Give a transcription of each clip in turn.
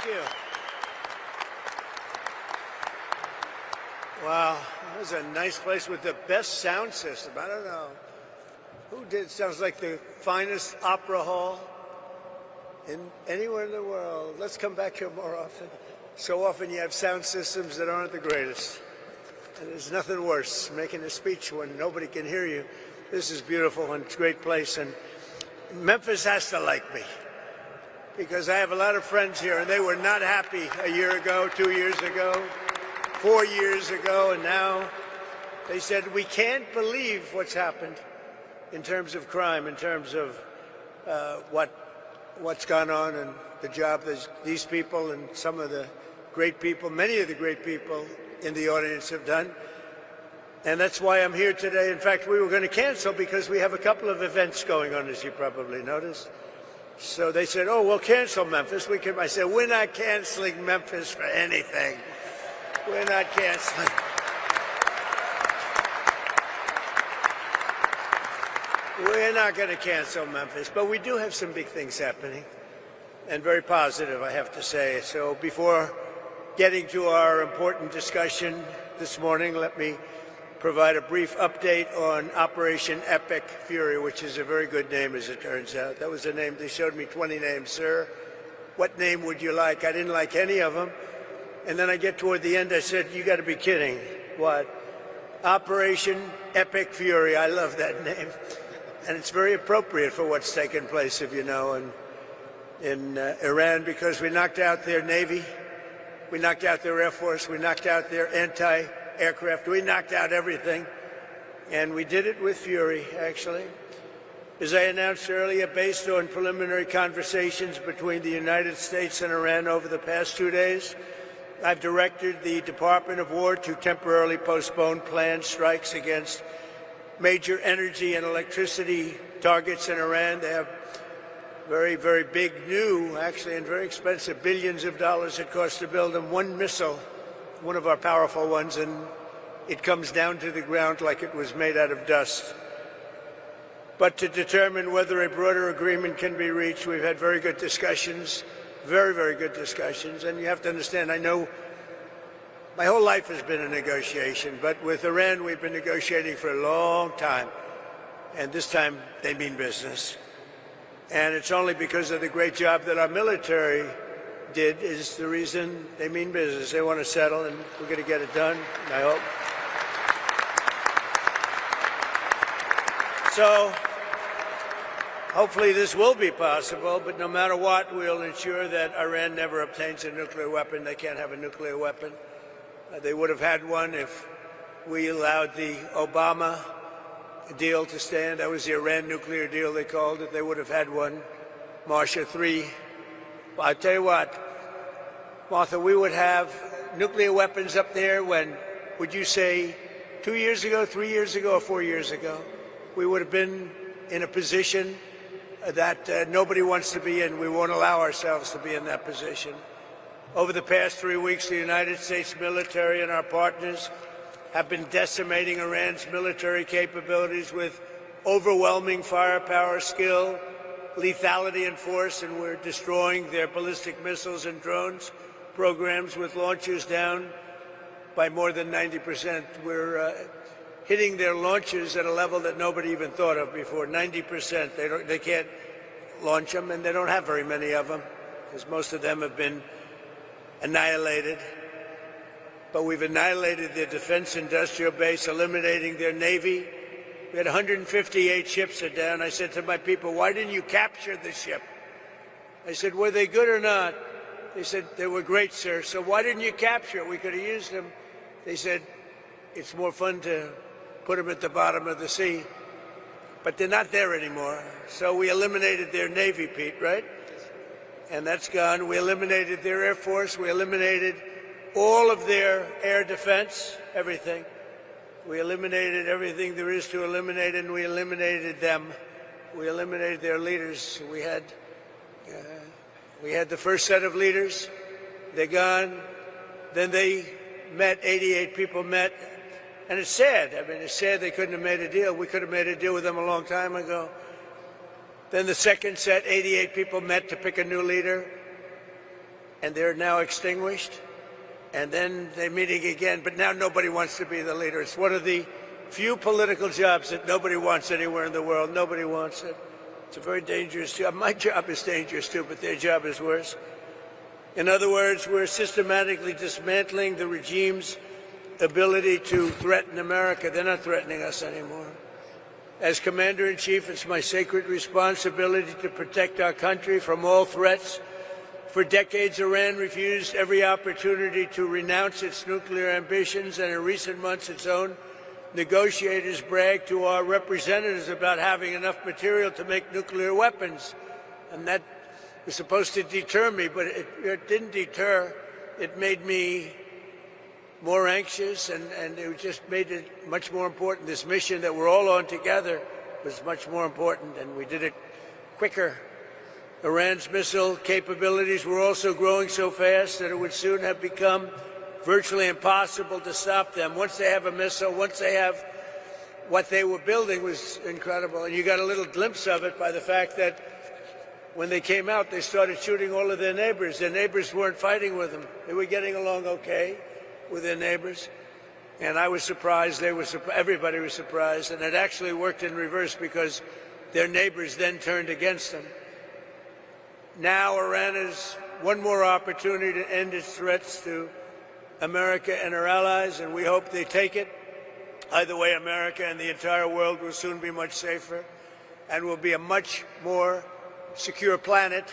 you. Wow, that was a nice place with the best sound system. I don't know who did. Sounds like the finest opera hall in anywhere in the world. Let's come back here more often. So often you have sound systems that aren't the greatest. And there's nothing worse, making a speech when nobody can hear you. This is beautiful and it's a great place. And Memphis has to like me because I have a lot of friends here, and they were not happy a year ago, 2 years ago, 4 years ago, and now they said, we can't believe what's happened in terms of crime, in terms of what's gone on and the job that these people and some of the great people, many of the great people in the audience have done. And that's why I'm here today. In fact, we were going to cancel because we have a couple of events going on, as you probably noticed. So they said, oh, we'll cancel Memphis. I said, we're not canceling Memphis for anything. We're not canceling. We're not going to cancel Memphis, but we do have some big things happening, and very positive, I have to say. So before getting to our important discussion this morning, let me provide a brief update on Operation Epic Fury, which is a very good name, as it turns out. That was a name. They showed me 20 names. Sir, what name would you like? I didn't like any of them. And then I get toward the end, I said, you got to be kidding. What? Operation Epic Fury. I love that name. And it's very appropriate for what's taken place, if you know, in Iran, because we knocked out their Navy, we knocked out their Air Force, we knocked out their anti-aircraft, we knocked out everything. And we did it with fury, actually. As I announced earlier, based on preliminary conversations between the United States and Iran over the past 2 days, I've directed the Department of War to temporarily postpone planned strikes against major energy and electricity targets in Iran. They have very, very big, new, actually, and very expensive, billions of dollars it costs to build them. One missile, one of our powerful ones, and it comes down to the ground like it was made out of dust. But to determine whether a broader agreement can be reached, we've had very good discussions, very, very good discussions. And you have to understand, I know my whole life has been a negotiation, but with Iran, we've been negotiating for a long time. And this time, they mean business. And it's only because of the great job that our military did is the reason they mean business. They want to settle, and we're going to get it done, I hope. So hopefully this will be possible, but no matter what, we'll ensure that Iran never obtains a nuclear weapon. They can't have a nuclear weapon. They would have had one if we allowed the Obama deal to stand. That was the Iran nuclear deal, they called it. They would have had one. Marcia 3. Well, I tell you what, Martha, we would have nuclear weapons up there when, would you say, 2 years ago, 3 years ago, or 4 years ago? We would have been in a position that nobody wants to be in. We won't allow ourselves to be in that position. Over the past 3 weeks, the United States military and our partners have been decimating Iran's military capabilities with overwhelming firepower, skill, lethality, and force, and we're destroying their ballistic missiles and drones programs with launchers down by more than 90%. We're hitting their launchers at a level that nobody even thought of before, 90%. They can't launch them, and they don't have very many of them, because most of them have been annihilated. But we've annihilated their defense industrial base, eliminating their Navy. We had 158 ships are down. I said to my people, why didn't you capture the ship? I said, were they good or not? They said, they were great, sir. So why didn't you capture it? We could have used them. They said, it's more fun to put them at the bottom of the sea. But they're not there anymore. So we eliminated their Navy, Pete, right? And that's gone. We eliminated their Air Force. We eliminated all of their air defense, everything. We eliminated everything there is to eliminate, and we eliminated them. We eliminated their leaders. We had the first set of leaders. They're gone. Then they met, 88 people met. And it's sad. I mean, it's sad they couldn't have made a deal. We could have made a deal with them a long time ago. Then the second set, 88 people met to pick a new leader. and they're now extinguished. And then they're meeting again, but now nobody wants to be the leader. It's one of the few political jobs that nobody wants anywhere in the world. Nobody wants it. It's a very dangerous job. My job is dangerous too, but their job is worse. In other words, we're systematically dismantling the regime's ability to threaten America. They're not threatening us anymore. As Commander-in-Chief, it's my sacred responsibility to protect our country from all threats. For decades, Iran refused every opportunity to renounce its nuclear ambitions, and in recent months, its own negotiators bragged to our representatives about having enough material to make nuclear weapons. And that was supposed to deter me, but it didn't deter. It made me more anxious, and it just made it much more important. This mission that we're all on together was much more important, and we did it quicker. Iran's missile capabilities were also growing so fast that it would soon have become virtually impossible to stop them. Once they have a missile, once they have what they were building was incredible. And you got a little glimpse of it by the fact that when they came out, they started shooting all of their neighbors. Their neighbors weren't fighting with them. They were getting along okay with their neighbors. And I was surprised. Everybody was surprised. And it actually worked in reverse because their neighbors then turned against them. Now Iran has one more opportunity to end its threats to America and our allies, and we hope they take it. Either way, America and the entire world will soon be much safer and will be a much more secure planet.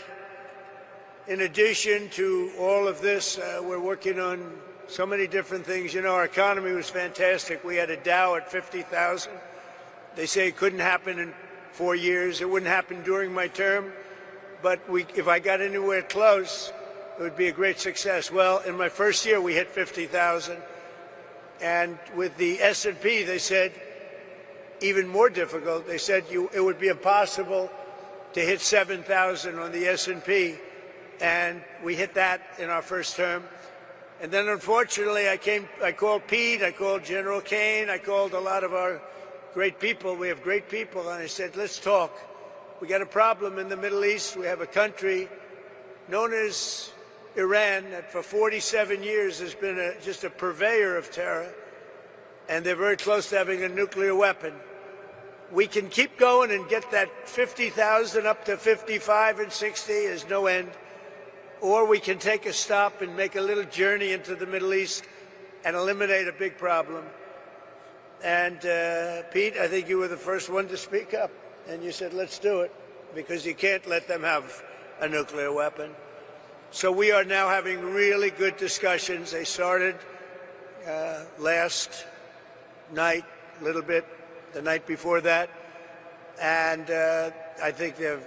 In addition to all of this, we're working on so many different things. You know, our economy was fantastic. We had a Dow at 50,000. They say it couldn't happen in 4 years. It wouldn't happen during my term. But if I got anywhere close, it would be a great success. Well, in my first year, we hit 50,000. And with the S&P, they said, even more difficult. They said it would be impossible to hit 7,000 on the S&P. And we hit that in our first term. And then, unfortunately, I called Pete, I called General Kane, I called a lot of our great people. We have great people. And I said, let's talk. We got a problem in the Middle East. We have a country known as Iran that for 47 years has been just a purveyor of terror, and they're very close to having a nuclear weapon. We can keep going and get that 50,000 up to 55 and 60. There's no end. Or we can take a stop and make a little journey into the Middle East and eliminate a big problem. And Pete, I think you were the first one to speak up. And you said, let's do it, because you can't let them have a nuclear weapon. So we are now having really good discussions. They started last night, a little bit, the night before that. And I think they're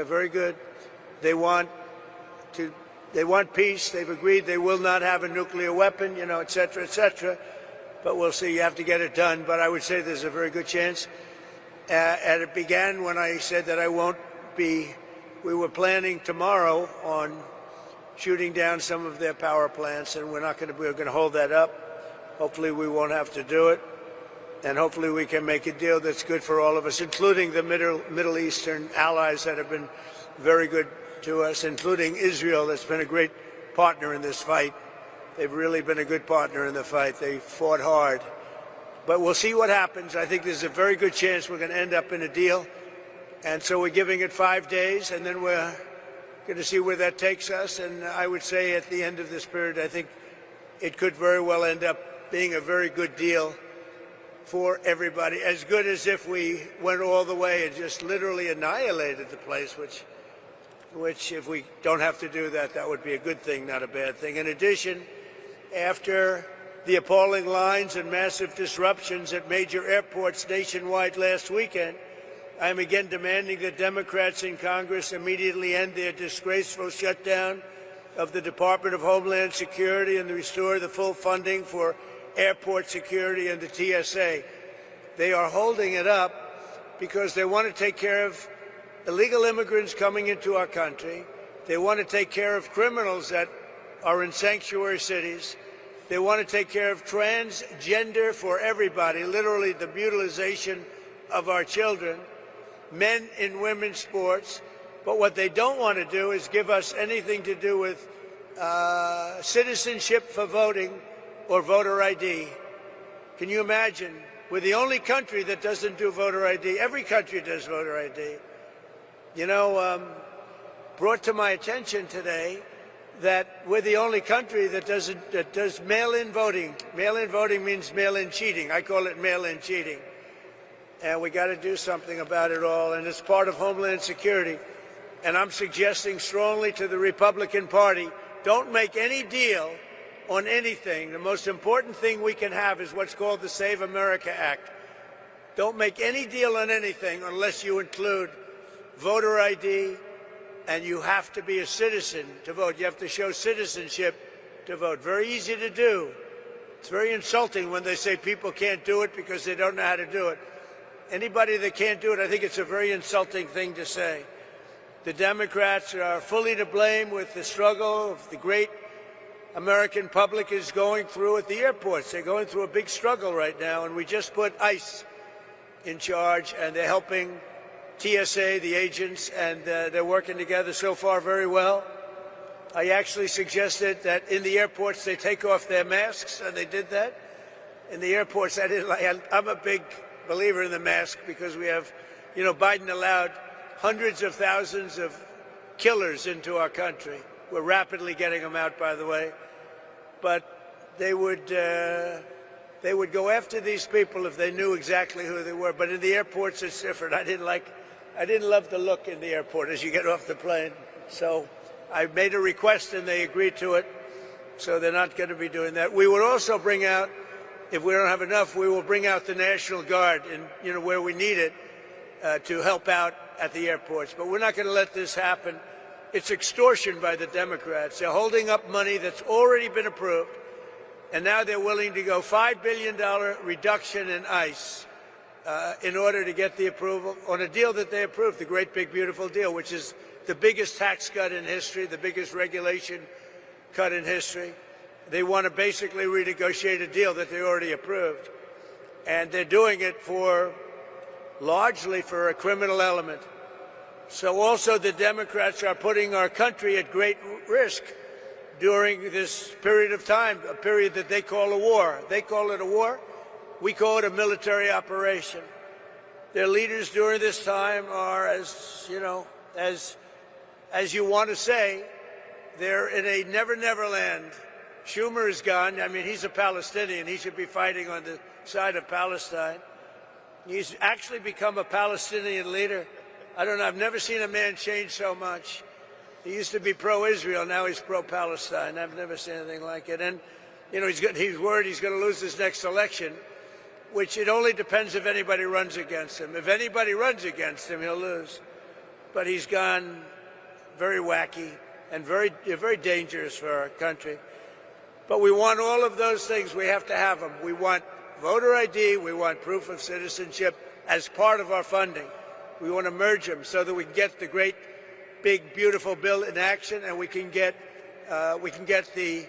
very good. They want peace. They've agreed they will not have a nuclear weapon, et cetera, et cetera. But we'll see. You have to get it done. But I would say there's a very good chance. And it began when I said that we were planning tomorrow on shooting down some of their power plants, and we're going to hold that up. Hopefully we won't have to do it, and hopefully we can make a deal that's good for all of us, including the Middle Eastern allies that have been very good to us, including Israel, that's been a great partner in this fight. They've really been a good partner in the fight. They fought hard. But we'll see what happens. I think there's a very good chance we're going to end up in a deal. And so we're giving it 5 days, and then we're going to see where that takes us. And I would say at the end of this period, I think it could very well end up being a very good deal for everybody, as good as if we went all the way and just literally annihilated the place, which if we don't have to do that, that would be a good thing, not a bad thing. In addition, after the appalling lines and massive disruptions at major airports nationwide last weekend, I am again demanding that Democrats in Congress immediately end their disgraceful shutdown of the Department of Homeland Security and restore the full funding for airport security and the TSA. They are holding it up because they want to take care of illegal immigrants coming into our country. They want to take care of criminals that are in sanctuary cities. They want to take care of transgender for everybody, literally the mutilization of our children, men in women's sports. But what they don't want to do is give us anything to do with citizenship for voting or voter ID. Can you imagine? We're the only country that doesn't do voter ID. Every country does voter ID. You know, brought to my attention today that we're the only country that does mail-in voting. Mail-in voting means mail-in cheating. I call it mail-in cheating. And we got to do something about it all, and it's part of Homeland Security. And I'm suggesting strongly to the Republican Party, don't make any deal on anything. The most important thing we can have is what's called the Save America Act. Don't make any deal on anything unless you include voter ID, and you have to be a citizen to vote. You have to show citizenship to vote. Very easy to do. It's very insulting when they say people can't do it because they don't know how to do it. Anybody that can't do it, I think it's a very insulting thing to say. The Democrats are fully to blame with the struggle of the great American public is going through at the airports. They're going through a big struggle right now, and we just put ICE in charge, and they're helping TSA, the agents, and they're working together so far very well. I actually suggested that in the airports they take off their masks, and they did that. In the airports, I'm a big believer in the mask because we have, you know, Biden allowed hundreds of thousands of killers into our country. We're rapidly getting them out, by the way. But they would go after these people if they knew exactly who they were. But in the airports, it's different. I didn't love the look in the airport as you get off the plane. So I made a request, and they agreed to it. So they're not going to be doing that. We would also bring out, if we don't have enough, we will bring out the National Guard, and where we need it to help out at the airports. But we're not going to let this happen. It's extortion by the Democrats. They're holding up money that's already been approved, and now they're willing to go $5 billion reduction in ICE in order to get the approval on a deal that they approved, the great big beautiful deal, which is the biggest tax cut in history, the biggest regulation cut in history. They want to basically renegotiate a deal that they already approved, and they're doing it largely for a criminal element. So also the Democrats are putting our country at great risk during this period of time, a period that they call a war. They call it a war. We call it a military operation. Their leaders during this time are, as you want to say, they're in a never-never land. Schumer is gone. I mean, he's a Palestinian. He should be fighting on the side of Palestine. He's actually become a Palestinian leader. I don't know. I've never seen a man change so much. He used to be pro-Israel. Now he's pro-Palestine. I've never seen anything like it. And, he's worried he's going to lose his next election, which it only depends if anybody runs against him. If anybody runs against him, he'll lose. But he's gone very wacky and very dangerous for our country. But we want all of those things. We have to have them. We want voter ID. We want proof of citizenship as part of our funding. We want to merge them so that we can get the great, big, beautiful bill in action, and we can get the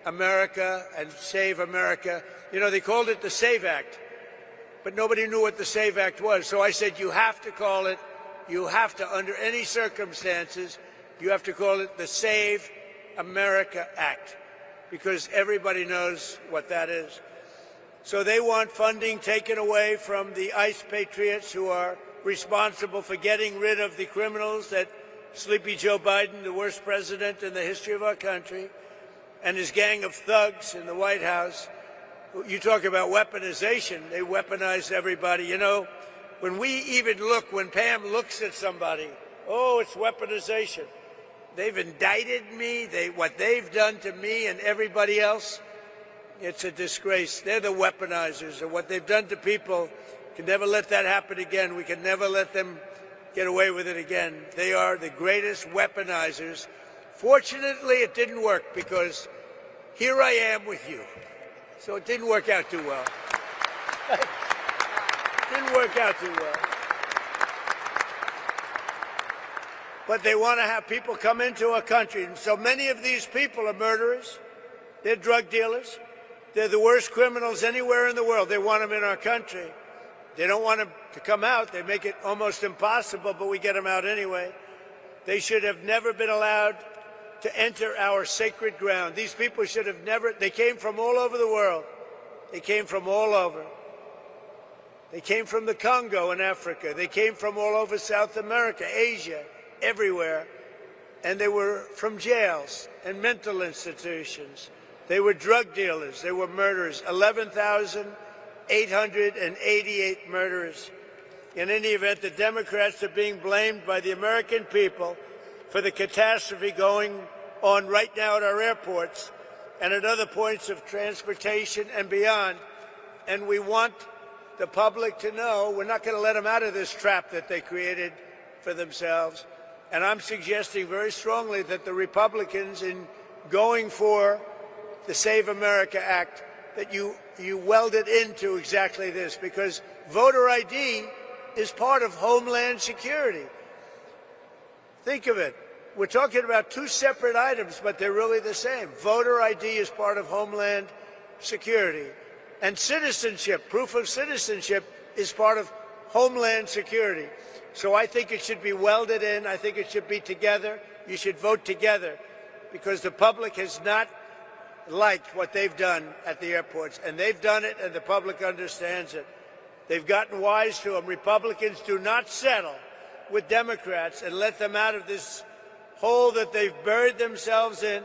America and Save America. They called it the SAVE Act, but nobody knew what the SAVE Act was. So I said, you have to call it, under any circumstances, you have to call it the Save America Act, because everybody knows what that is. So they want funding taken away from the ICE patriots who are responsible for getting rid of the criminals that Sleepy Joe Biden, the worst president in the history of our country, and his gang of thugs in the White House. You talk about weaponization. They weaponize everybody. When Pam looks at somebody, oh, it's weaponization. They've indicted me. What they've done to me and everybody else, it's a disgrace. They're the weaponizers, and what they've done to people, can never let that happen again. We can never let them get away with it again. They are the greatest weaponizers. Fortunately, it didn't work, because here I am with you. So it didn't work out too well. Didn't work out too well. But they want to have people come into our country. And so many of these people are murderers. They're drug dealers. They're the worst criminals anywhere in the world. They want them in our country. They don't want them to come out. They make it almost impossible, but we get them out anyway. They should have never been allowed to enter our sacred ground. These people should have never, they came from all over the world. They came from all over. They came from the Congo in Africa. They came from all over South America, Asia, everywhere. And they were from jails and mental institutions. They were drug dealers. They were murderers. 11,888 murderers. In any event, the Democrats are being blamed by the American people for the catastrophe going on right now at our airports and at other points of transportation and beyond. And we want the public to know we're not going to let them out of this trap that they created for themselves. And I'm suggesting very strongly that the Republicans, in going for the Save America Act, that you weld it into exactly this, because voter ID is part of Homeland Security. Think of it. We're talking about two separate items, but they're really the same. Voter ID is part of Homeland Security. And citizenship, proof of citizenship, is part of Homeland Security. So I think it should be welded in. I think it should be together. You should vote together, because the public has not liked what they've done at the airports. And they've done it, and the public understands it. They've gotten wise to them. Republicans do not settle with Democrats and let them out of this hole that they've buried themselves in.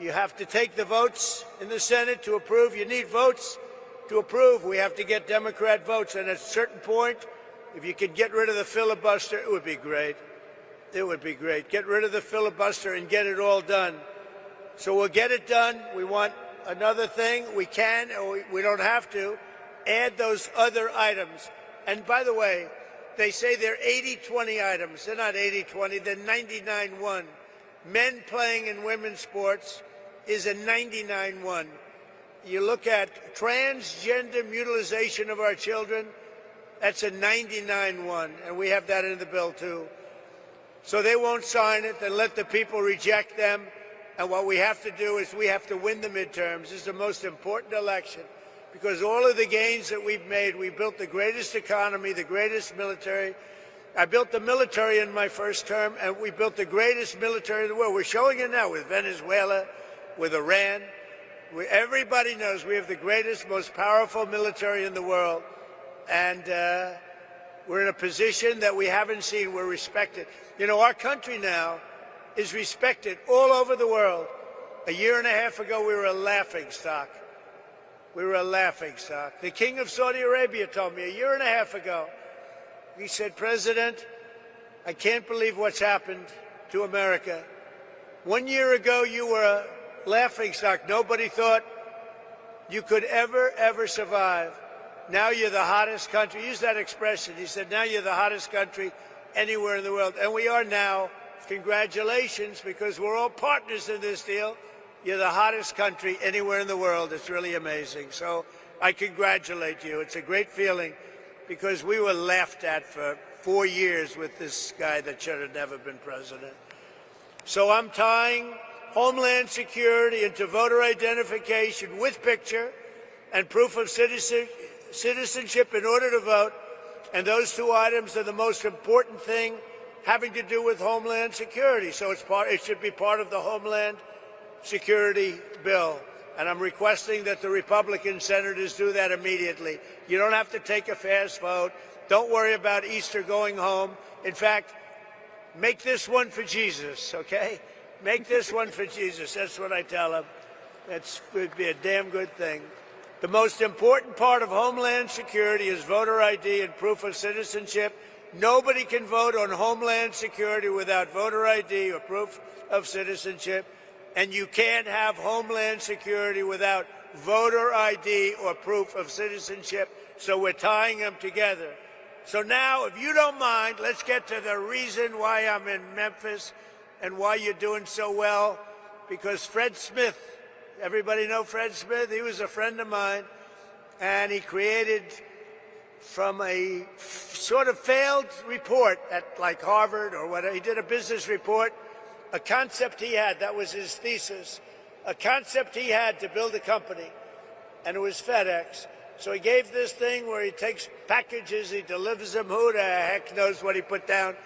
You have to take the votes in the Senate to approve. You need votes to approve. We have to get Democrat votes. And at a certain point, if you could get rid of the filibuster, it would be great. It would be great. Get rid of the filibuster and get it all done. So we'll get it done. We want another thing. We can, or we don't have to, add those other items. And by the way, they say they're 80-20 items. They're not 80-20. They're 99-1. Men playing in women's sports is a 99-1. You look at transgender mutilization of our children, that's a 99-1. And we have that in the bill, too. So they won't sign it. Then let the people reject them. And what we have to do is we have to win the midterms. This is the most important election, because all of the gains that we've made, we built the greatest economy, the greatest military. I built the military in my first term, and we built the greatest military in the world. We're showing it now with Venezuela, with Iran. Everybody knows we have the greatest, most powerful military in the world. And we're in a position that we haven't seen. We're respected. You know, our country now is respected all over the world. A year and a half ago, we were a laughingstock. We were a laughingstock. The King of Saudi Arabia told me a year and a half ago, he said, "President, I can't believe what's happened to America. 1 year ago, you were a laughingstock. Nobody thought you could ever survive. Now you're the hottest country." Use that expression. He said, now you're the hottest country anywhere in the world. And we are now. Congratulations, because we're all partners in this deal. You're the hottest country anywhere in the world. It's really amazing. So I congratulate you. It's a great feeling, because we were laughed at for 4 years with this guy that should have never been president. So I'm tying Homeland Security into voter identification with picture and proof of citizenship in order to vote. And those two items are the most important thing having to do with Homeland Security. So it should be part of the Homeland Security bill. And I'm requesting that the Republican senators do that immediately. You don't have to take a fast vote. Don't worry about Easter going home. In fact, make this one for Jesus, okay? Make this one for Jesus. That's what I tell them. That would be a damn good thing. The most important part of Homeland Security is voter ID and proof of citizenship. Nobody can vote on Homeland Security without voter ID or proof of citizenship. And you can't have Homeland Security without voter ID or proof of citizenship. So we're tying them together. So now, if you don't mind, let's get to the reason why I'm in Memphis and why you're doing so well. Because Fred Smith, everybody know Fred Smith? He was a friend of mine, and he created, from a sort of failed report at like Harvard or whatever, he did a business report, a concept he had, that was his thesis, a concept he had to build a company, and it was FedEx. So he gave this thing where he takes packages, he delivers them, who the heck knows what he put down.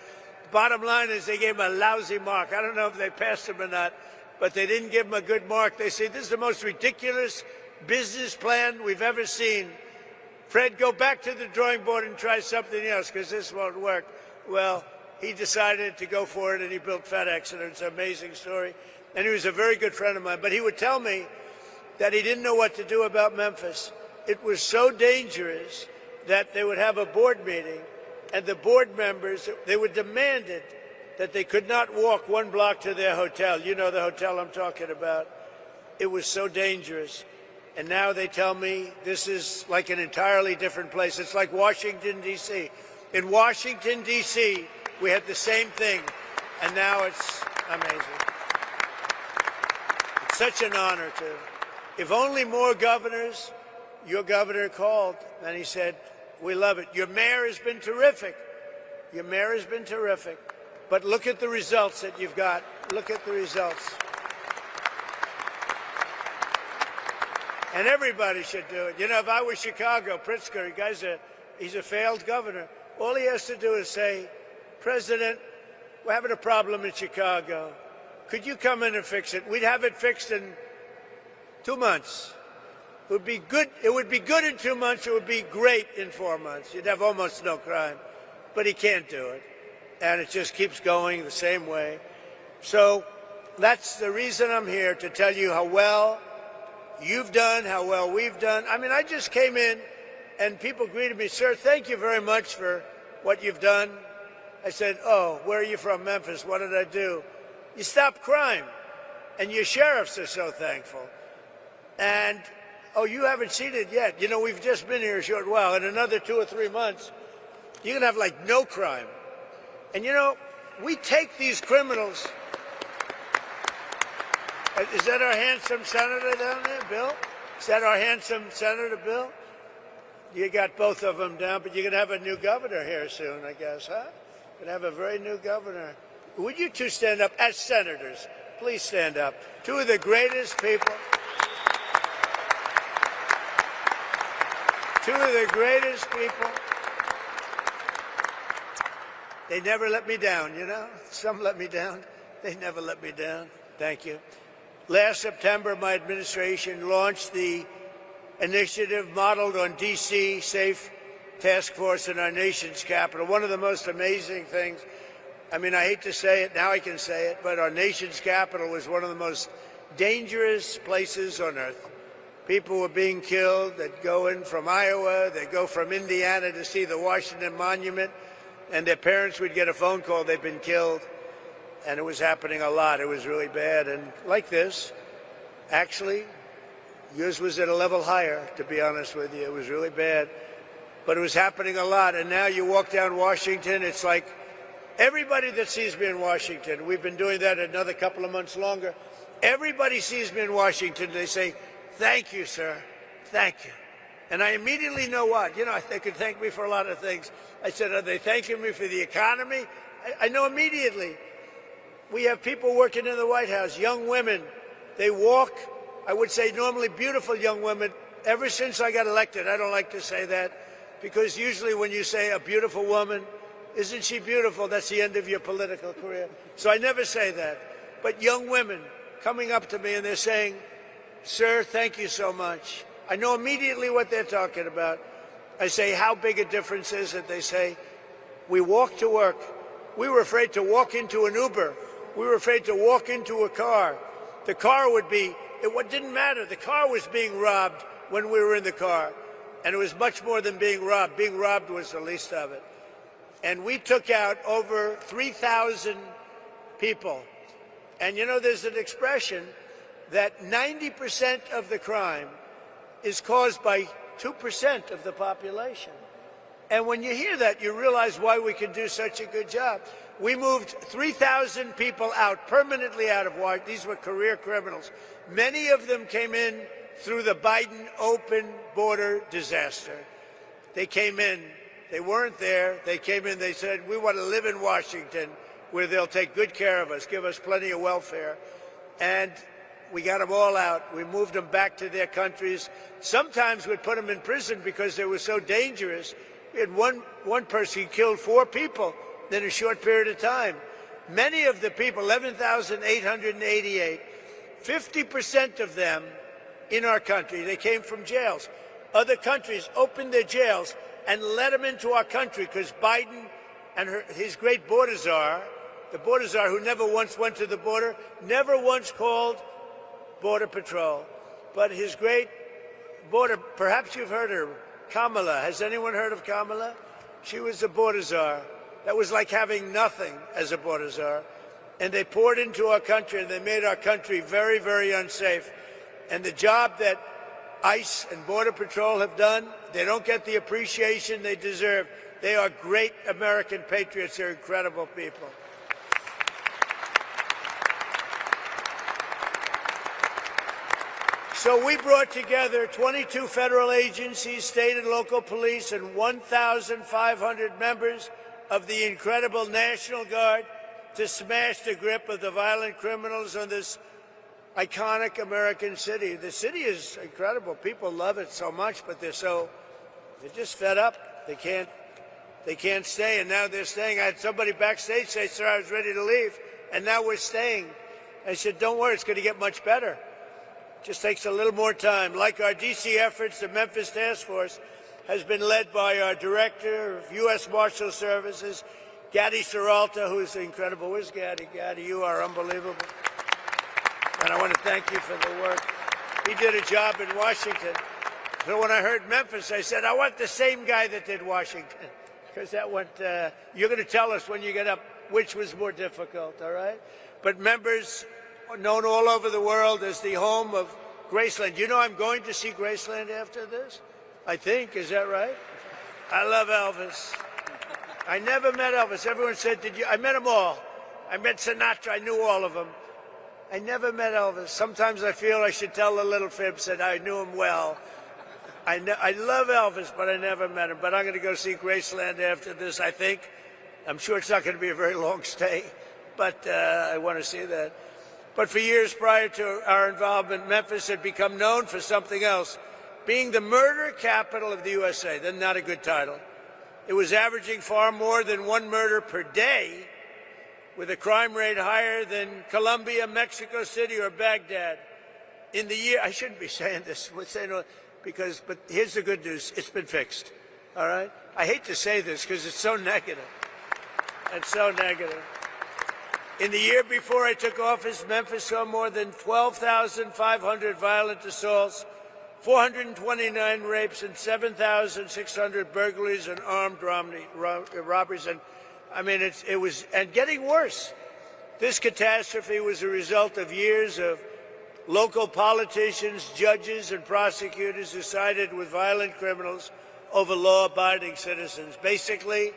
bottom line is they gave him a lousy mark. I don't know if they passed him or not, but they didn't give him a good mark. They say, this is the most ridiculous business plan we've ever seen. Fred, go back to the drawing board and try something else, because this won't work. Well, he decided to go for it, and he built FedEx, and it's an amazing story. And he was a very good friend of mine. But he would tell me that he didn't know what to do about Memphis. It was so dangerous that they would have a board meeting, and the board members, they were demanded that they could not walk 1 block to their hotel. You know the hotel I'm talking about. It was so dangerous. And now they tell me this is like an entirely different place. It's like Washington, D.C. In Washington, D.C., we had the same thing, and now it's amazing. It's such an honor to. If only more governors, your governor called, and he said, we love it. Your mayor has been terrific. Your mayor has been terrific. But look at the results that you've got. Look at the results. And everybody should do it. You know, if I was Chicago, Pritzker, he's a failed governor. All he has to do is say, President, we're having a problem in Chicago. Could you come in and fix it? We'd have it fixed in 2 months. It would be good. It would be good in 2 months. It would be great in 4 months. You'd have almost no crime. But he can't do it. And it just keeps going the same way. So that's the reason I'm here, to tell you how well you've done, how well we've done. I mean, I just came in and people greeted me, sir, thank you very much for what you've done. I said, oh, where are you from? Memphis. What did I do? You stopped crime. And your sheriffs are so thankful. And, oh, you haven't seen it yet. You know, we've just been here a short while. In another 2 or 3 months, you're going to have, like, no crime. And, you know, we take these criminals. Is that our handsome senator down there, Bill? Is that our handsome senator, Bill? You got both of them down, but you're going to have a new governor here soon, I guess, huh? You're going to have a very new governor. Would you two stand up as senators? Please stand up. Two of the greatest people. Two of the greatest people. They never let me down, you know? Some let me down. They never let me down. Thank you. Last September, my administration launched the initiative modeled on D.C. Safe Task Force in our nation's capital. One of the most amazing things, I mean, I hate to say it, now I can say it, but our nation's capital was one of the most dangerous places on earth. People were being killed. They'd go in from Iowa, they'd go from Indiana to see the Washington Monument, and their parents would get a phone call they'd been killed. And it was happening a lot. It was really bad. And like this, actually, yours was at a level higher, to be honest with you. It was really bad. But it was happening a lot. And now you walk down Washington, it's like everybody that sees me in Washington, we've been doing that another couple of months longer, everybody sees me in Washington, they say, thank you, sir. Thank you. And I immediately know what. You know, they could thank me for a lot of things. I said, are they thanking me for the economy? I know immediately. We have people working in the White House, young women. They walk, I would say normally beautiful young women. Ever since I got elected, I don't like to say that, because usually when you say a beautiful woman, isn't she beautiful, that's the end of your political career. So I never say that. But young women coming up to me and they're saying, sir, thank you so much. I know immediately what they're talking about. I say, how big a difference is it? They say, we walk to work. We were afraid to walk into an Uber. We were afraid to walk into a car. The car would be, it didn't matter. The car was being robbed when we were in the car. And it was much more than being robbed. Being robbed was the least of it. And we took out over 3,000 people. And you know, there's an expression that 90% of the crime is caused by 2% of the population. And when you hear that, you realize why we can do such a good job. We moved 3,000 people out, permanently out of Washington. These were career criminals. Many of them came in through the Biden open border disaster. They came in. They weren't there. They came in. They said, we want to live in Washington where they'll take good care of us, give us plenty of welfare. And we got them all out. We moved them back to their countries. Sometimes we'd put them in prison because they were so dangerous. We had one person who killed 4 people. in a short period of time. Many of the people, 11,888, 50% of them in our country, they came from jails. Other countries opened their jails and let them into our country because Biden and his great border czar, the border czar who never once went to the border, never once called Border Patrol. But his great border, perhaps you've heard her, Kamala. Has anyone heard of Kamala? She was the border czar. That was like having nothing as a border czar. And they poured into our country, and they made our country very, very unsafe. And the job that ICE and Border Patrol have done, they don't get the appreciation they deserve. They are great American patriots. They're incredible people. So we brought together 22 federal agencies, state and local police, and 1,500 members of the incredible National Guard to smash the grip of the violent criminals on this iconic American city. The city is incredible. People love it so much, but they're just fed up. They can't stay, and now they're staying. I had somebody backstage say, "Sir, I was ready to leave, and now we're staying." I said, "Don't worry, it's going to get much better. Just takes a little more time." Like our D.C. efforts, the Memphis Task Force has been led by our Director of U.S. Marshal Services, Gaddy Seralta, who's incredible. Where's Gaddy? Gaddy, you are unbelievable. And I want to thank you for the work. He did a job in Washington. So when I heard Memphis, I said, I want the same guy that did Washington. Because that went, you're going to tell us when you get up which was more difficult, all right? But members known all over the world as the home of Graceland. You know I'm going to see Graceland after this? I think. Is that right? I love Elvis. I never met Elvis. Everyone said, did you? I met them all. I met Sinatra. I knew all of them. I never met Elvis. Sometimes I feel I should tell the little fibs that I knew him well. I love Elvis, but I never met him. But I'm going to go see Graceland after this, I think. I'm sure it's not going to be a very long stay, but I want to see that. But for years prior to our involvement, Memphis had become known for something else, being the murder capital of the USA. That's not a good title. It was averaging far more than one murder per day, with a crime rate higher than Colombia, Mexico City, or Baghdad. In the year, I shouldn't be saying this, but here's the good news. It's been fixed, all right? I hate to say this because it's so negative. It's so negative. In the year before I took office, Memphis saw more than 12,500 violent assaults, 429 rapes, and 7,600 burglaries and armed robberies. And I mean, it was getting worse. This catastrophe was a result of years of local politicians, judges, and prosecutors who sided with violent criminals over law-abiding citizens. Basically,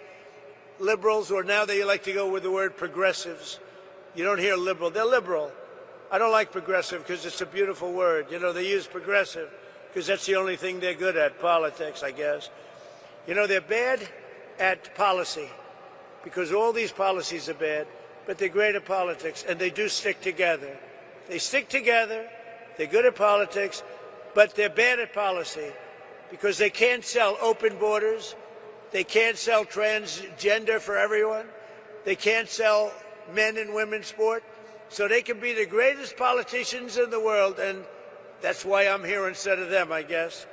liberals, or now they like to go with the word progressives. You don't hear liberal. They're liberal. I don't like progressive because it's a beautiful word. You know, they use progressive because that's the only thing they're good at, politics, I guess. You know, they're bad at policy because all these policies are bad, but they're great at politics, and they do stick together. They stick together, they're good at politics, but they're bad at policy because they can't sell open borders, they can't sell transgender for everyone, they can't sell men and women's sport, so they can be the greatest politicians in the world, and that's why I'm here instead of them, I guess.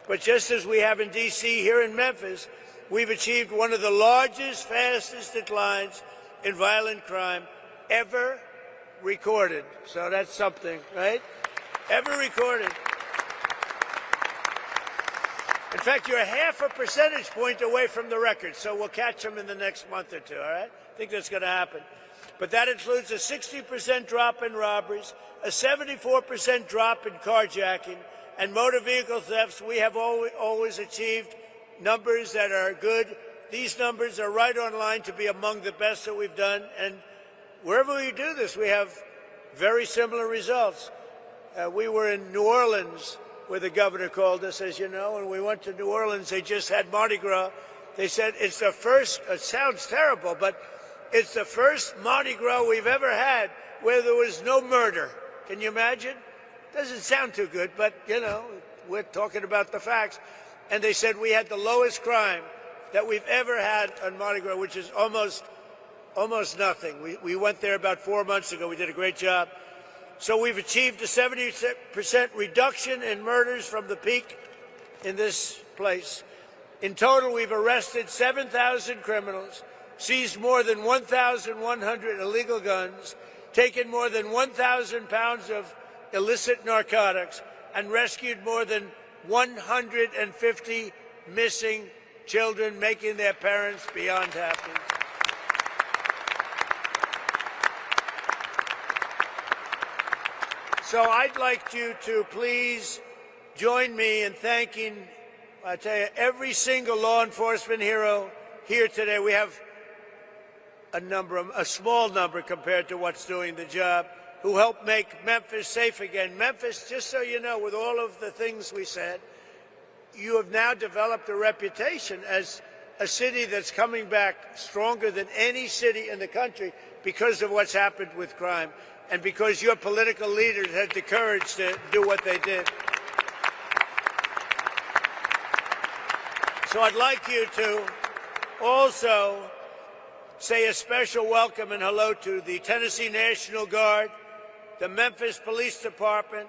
But just as we have in D.C., here in Memphis, we've achieved one of the largest, fastest declines in violent crime ever recorded. So that's something, right? Ever recorded. In fact, you're half a percentage point away from the record, so we'll catch them in the next month or two, all right? I think that's going to happen. But that includes a 60% drop in robberies, a 74% drop in carjacking, and motor vehicle thefts. We have always achieved numbers that are good. These numbers are right on line to be among the best that we've done, and wherever we do this, we have very similar results. We were in New Orleans, where the governor called us, as you know, and we went to New Orleans. They just had Mardi Gras. They said it's the first, it sounds terrible, but it's the first Mardi Gras we've ever had where there was no murder. Can you imagine? Doesn't sound too good, but, you know, we're talking about the facts. And they said we had the lowest crime that we've ever had on Mardi Gras, which is almost almost nothing. We went there about 4 months ago. We did a great job. So we've achieved a 70% reduction in murders from the peak in this place. In total, we've arrested 7,000 criminals, seized more than 1,100 illegal guns, taken more than 1,000 pounds of illicit narcotics, and rescued more than 150 missing children, making their parents beyond happy. So I'd like you to please join me in thanking, I tell you, every single law enforcement hero here today. We have a small number compared to what's doing the job, who helped make Memphis safe again. Memphis, just so you know, with all of the things we said, you have now developed a reputation as a city that's coming back stronger than any city in the country because of what's happened with crime and because your political leaders had the courage to do what they did. So I'd like you to also say a special welcome and hello to the Tennessee National Guard, the Memphis Police Department,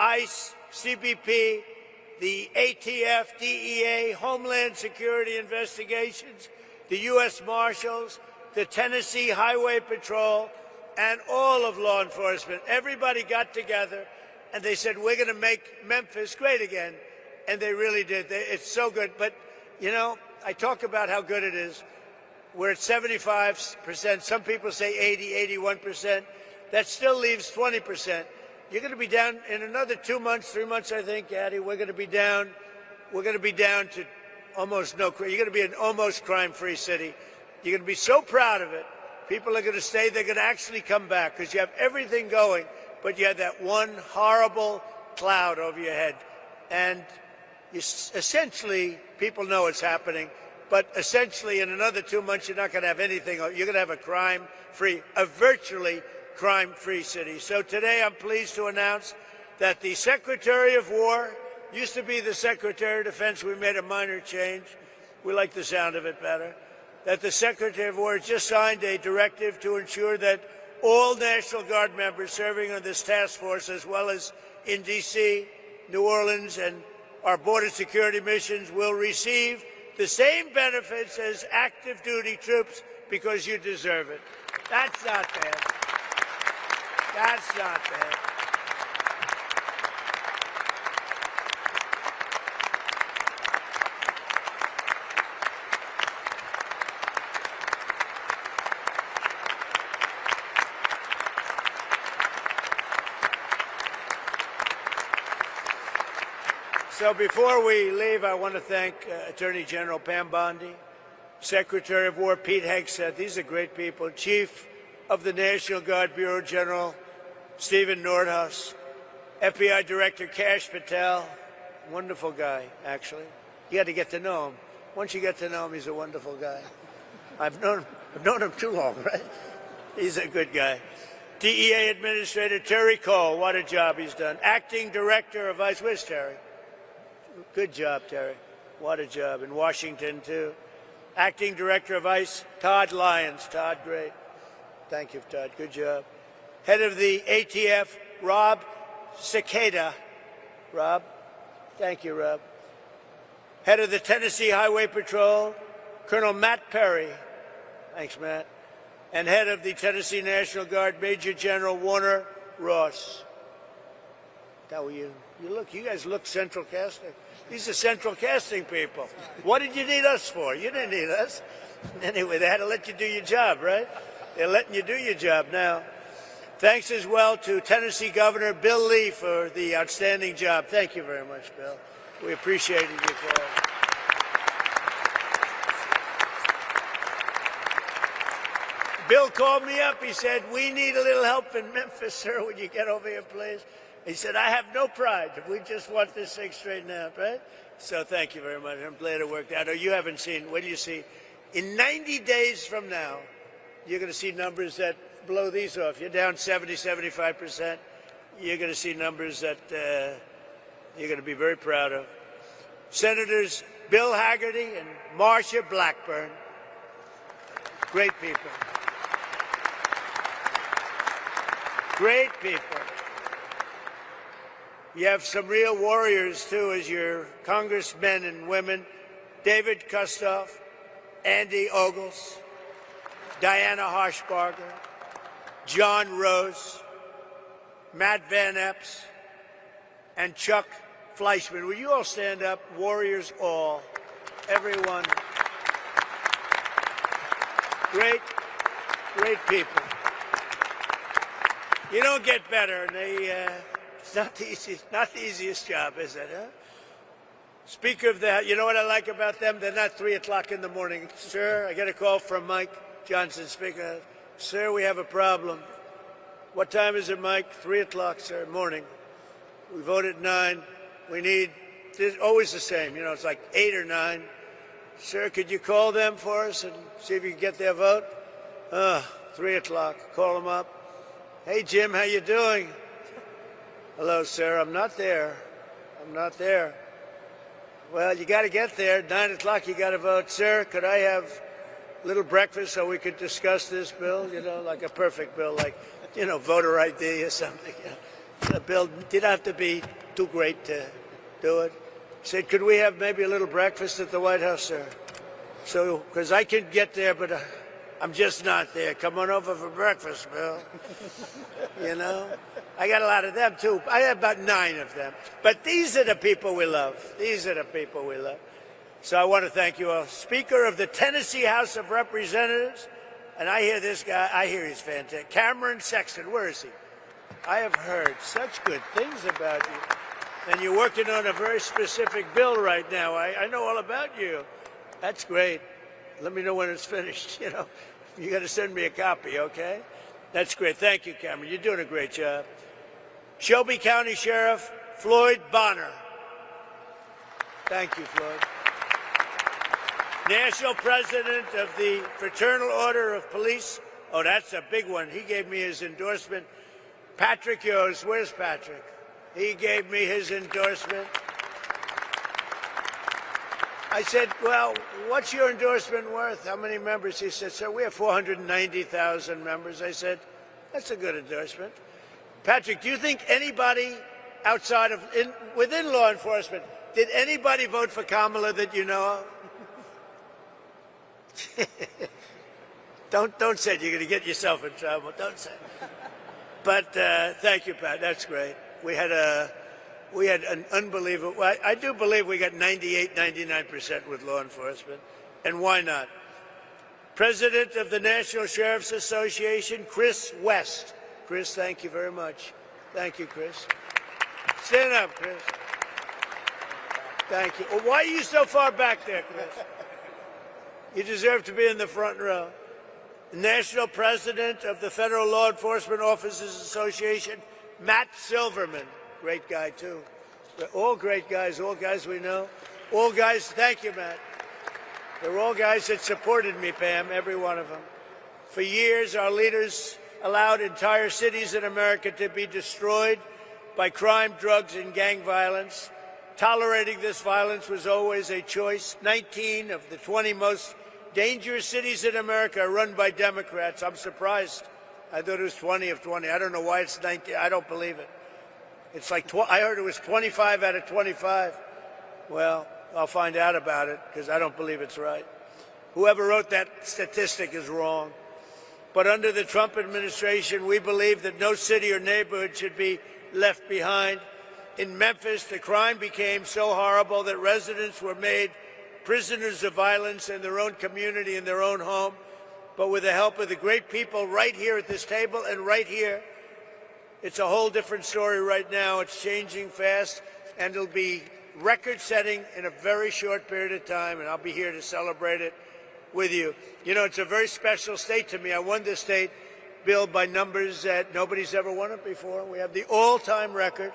ICE, CBP, the ATF, DEA, Homeland Security Investigations, the U.S. Marshals, the Tennessee Highway Patrol, and all of law enforcement. Everybody got together and they said, we're going to make Memphis great again. And they really did. It's so good. But, you know, I talk about how good it is. We're at 75%. Some people say 80, 81%. That still leaves 20%. You're going to be down in another 2 months, 3 months, I think, Addie. We're going to be down. We're going to be down to almost no crime. You're going to be an almost crime-free city. You're going to be so proud of it. People are going to stay. They're going to actually come back because you have everything going, but you have that one horrible cloud over your head. And essentially, people know it's happening, but essentially in another 2 months, you're not going to have anything. You're going to have a virtually crime-free city. So today I'm pleased to announce that the Secretary of War used to be the Secretary of Defense. We made a minor change. We like the sound of it better. That the Secretary of War has just signed a directive to ensure that all National Guard members serving on this task force, as well as in D.C., New Orleans, and our border security missions, will receive the same benefits as active duty troops because you deserve it. That's not bad. That's not bad. So before we leave, I want to thank Attorney General Pam Bondi, Secretary of War Pete Hegseth. These are great people. Chief of the National Guard Bureau General Stephen Nordhaus, FBI Director Kash Patel, wonderful guy, actually. You had to get to know him. Once you get to know him, he's a wonderful guy. I've known him too long, right? He's a good guy. DEA Administrator Terry Cole, what a job he's done. Acting Director of ICE, where's Terry? Good job, Terry. What a job. In Washington, too. Acting Director of ICE, Todd Lyons. Todd, great. Thank you, Todd. Good job. Head of the ATF, Rob Cicada. Rob. Thank you, Rob. Head of the Tennessee Highway Patrol, Colonel Matt Perry. Thanks, Matt. And head of the Tennessee National Guard, Major General Warner Ross. How are you? You guys look Central Casting. These are Central Casting people. What did you need us for? You didn't need us. Anyway, they had to let you do your job, right? They're letting you do your job now. Thanks as well to Tennessee Governor Bill Lee for the outstanding job. Thank you very much, Bill. We appreciated you for it. Bill called me up. He said, we need a little help in Memphis, sir. Would you get over here, please? He said, I have no pride. We just want this thing straightened out, right? So thank you very much. I'm glad it worked out. Oh, you haven't seen, what do you see? In 90 days from now, you're going to see numbers that blow these off. You're down 70, 75%. You're going to see numbers that you're going to be very proud of. Senators Bill Hagerty and Marsha Blackburn, great people. Great people. You have some real warriors, too, as your congressmen and women. David Kustoff, Andy Ogles, Diana Harshbarger, John Rose, Matt Van Epps, and Chuck Fleischman. Will you all stand up? Warriors all. Everyone. Great, great people. You don't get better, and it's not the easiest job, is it, huh? Speaker of the House, you know what I like about them? They're not 3 o'clock in the morning. Sir, I get a call from Mike Johnson, Speaker. Sir, we have a problem. What time is it, Mike? 3 o'clock, sir, morning. We vote at 9. We need, it's always the same, you know, it's like 8 or 9. Sir, could you call them for us and see if you can get their vote? 3 o'clock. Call them up. Hey, Jim, how you doing? Hello, sir. I'm not there. I'm not there. Well, you got to get there. 9 o'clock, you got to vote. Sir, could I have a little breakfast so we could discuss this bill? You know, like a perfect bill, like, you know, voter ID or something. You know, a bill didn't have to be too great to do it. Said, could we have maybe a little breakfast at the White House, sir? So, because I can get there, but I'm just not there. Come on over for breakfast, Bill. You know? I got a lot of them, too. I have about 9 of them. But these are the people we love. These are the people we love. So I want to thank you all. Speaker of the Tennessee House of Representatives, and I hear this guy, I hear he's fantastic. Cameron Sexton, where is he? I have heard such good things about you. And you're working on a very specific bill right now. I know all about you. That's great. Let me know when it's finished, you know. You got to send me a copy, okay? That's great. Thank you, Cameron. You're doing a great job. Shelby County Sheriff Floyd Bonner. Thank you, Floyd. National President of the Fraternal Order of Police. Oh, that's a big one. He gave me his endorsement. Patrick Yost. Where's Patrick? He gave me his endorsement. I said, well, what's your endorsement worth? How many members? He said, sir, we have 490,000 members. I said, that's a good endorsement. Patrick, do you think anybody outside of, within law enforcement, did anybody vote for Kamala that you know of? Don't say it. You're going to get yourself in trouble. Don't say it. But thank you, Pat. That's great. We had an unbelievable, I do believe we got 98, 99% with law enforcement. And why not? President of the National Sheriff's Association, Chris West. Chris, thank you very much. Thank you, Chris. Stand up, Chris. Thank you. Well, why are you so far back there, Chris? You deserve to be in the front row. The National President of the Federal Law Enforcement Officers Association, Matt Silverman. Great guy, too. All great guys, all guys we know. All guys, thank you, Matt. They're all guys that supported me, Pam, every one of them. For years, our leaders allowed entire cities in America to be destroyed by crime, drugs, and gang violence. Tolerating this violence was always a choice. 19 of the 20 most dangerous cities in America are run by Democrats. I'm surprised. I thought it was 20 of 20. I don't know why it's 19. I don't believe it. It's like, I heard it was 25 out of 25. Well, I'll find out about it because I don't believe it's right. Whoever wrote that statistic is wrong. But under the Trump administration, we believe that no city or neighborhood should be left behind. In Memphis, the crime became so horrible that residents were made prisoners of violence in their own community, in their own home. But with the help of the great people right here at this table and right here, it's a whole different story right now. It's changing fast, and it'll be record-setting in a very short period of time, and I'll be here to celebrate it with you. You know, it's a very special state to me. I won this state bill by numbers that nobody's ever won it before. We have the all-time record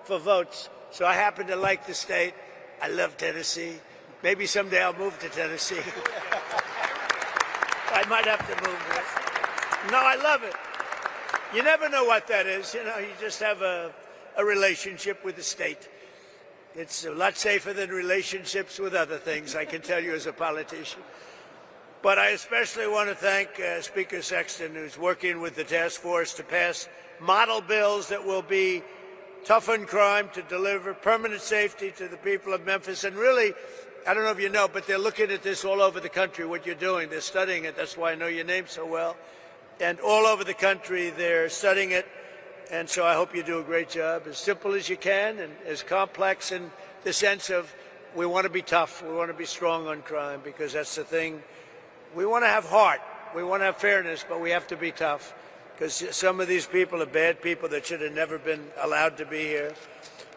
for votes, so I happen to like the state. I love Tennessee. Maybe someday I'll move to Tennessee. I might have to move there. No, I love it. You never know what that is. You know, you just have a relationship with the state. It's a lot safer than relationships with other things, I can tell you as a politician. But I especially want to thank Speaker Sexton, who's working with the task force to pass model bills that will be tough on crime to deliver permanent safety to the people of Memphis. And really, I don't know if you know, but they're looking at this all over the country, what you're doing. They're studying it. That's why I know your name so well. And all over the country, they're studying it. And so I hope you do a great job, as simple as you can and as complex in the sense of we want to be tough. We want to be strong on crime, because that's the thing. We want to have heart. We want to have fairness, but we have to be tough, because some of these people are bad people that should have never been allowed to be here.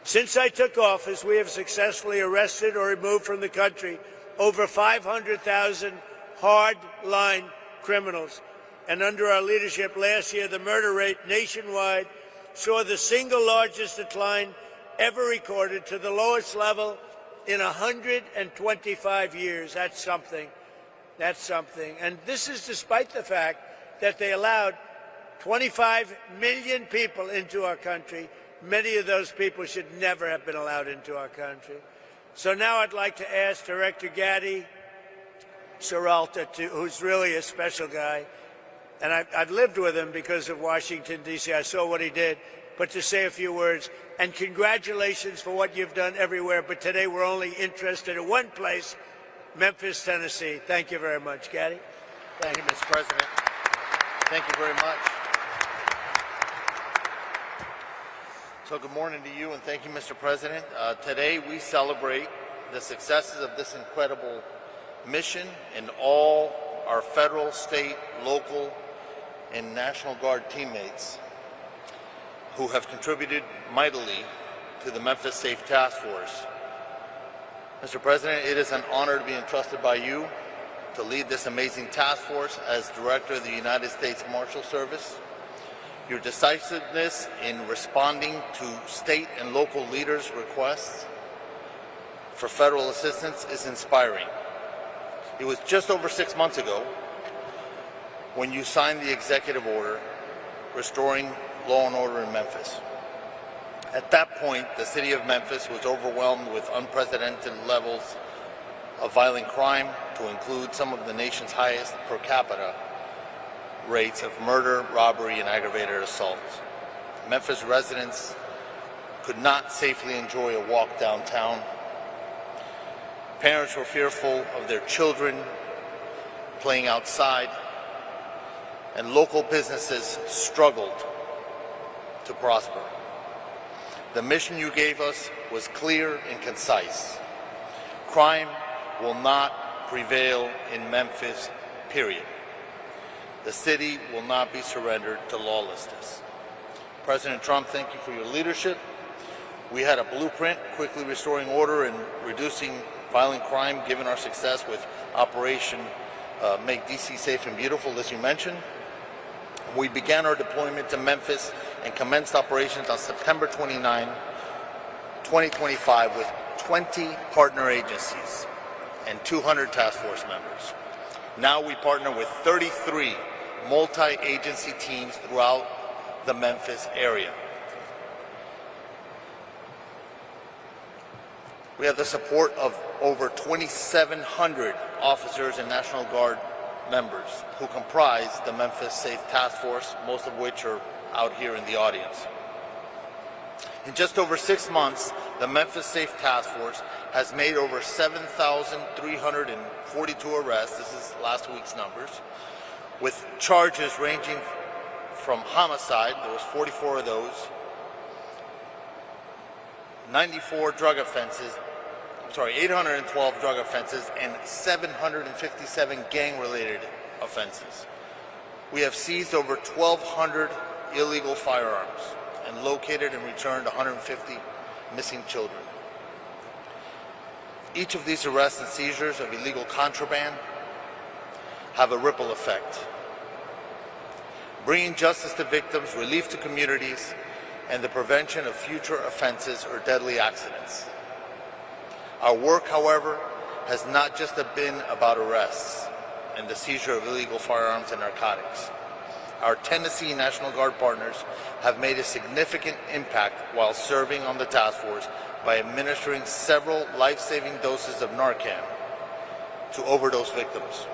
Since I took office, we have successfully arrested or removed from the country over 500,000 hard-line criminals. And under our leadership last year, the murder rate nationwide saw the single largest decline ever recorded to the lowest level in 125 years. That's something. That's something. And this is despite the fact that they allowed 25 million people into our country. Many of those people should never have been allowed into our country. So now I'd like to ask Director Gadi Seralta, who's really a special guy, and I've lived with him because of Washington, D.C. I saw what he did, but to say a few words. And congratulations for what you've done everywhere, but today we're only interested in one place, Memphis, Tennessee. Thank you very much. Gadi? Thank you, Mr. President. Thank you very much. So good morning to you, and thank you, Mr. President. Today we celebrate the successes of this incredible mission and all our federal, state, local, and National Guard teammates who have contributed mightily to the Memphis Safe Task Force. Mr. President, it is an honor to be entrusted by you to lead this amazing task force as Director of the United States Marshal Service. Your decisiveness in responding to state and local leaders' requests for federal assistance is inspiring. It was just over 6 months ago when you signed the executive order restoring law and order in Memphis. At that point, the city of Memphis was overwhelmed with unprecedented levels of violent crime, to include some of the nation's highest per capita rates of murder, robbery, and aggravated assault. Memphis residents could not safely enjoy a walk downtown. Parents were fearful of their children playing outside, and local businesses struggled to prosper. The mission you gave us was clear and concise. Crime will not prevail in Memphis, period. The city will not be surrendered to lawlessness. President Trump, thank you for your leadership. We had a blueprint, quickly restoring order and reducing violent crime, given our success with Operation Make D.C. Safe and Beautiful, as you mentioned. We began our deployment to Memphis and commenced operations on September 29, 2025, with 20 partner agencies and 200 task force members. Now we partner with 33 multi-agency teams throughout the Memphis area. We have the support of over 2,700 officers and National Guard members who comprise the Memphis Safe Task Force, most of which are out here in the audience. In just over 6 months, the Memphis Safe Task Force has made over 7,342 arrests, this is last week's numbers, with charges ranging from homicide, there was 44 of those, 812 drug offenses, and 757 gang-related offenses. We have seized over 1,200 illegal firearms and located and returned 150 missing children. Each of these arrests and seizures of illegal contraband have a ripple effect, bringing justice to victims, relief to communities, and the prevention of future offenses or deadly accidents. Our work, however, has not just been about arrests and the seizure of illegal firearms and narcotics. Our Tennessee National Guard partners have made a significant impact while serving on the task force by administering several life-saving doses of Narcan to overdose victims,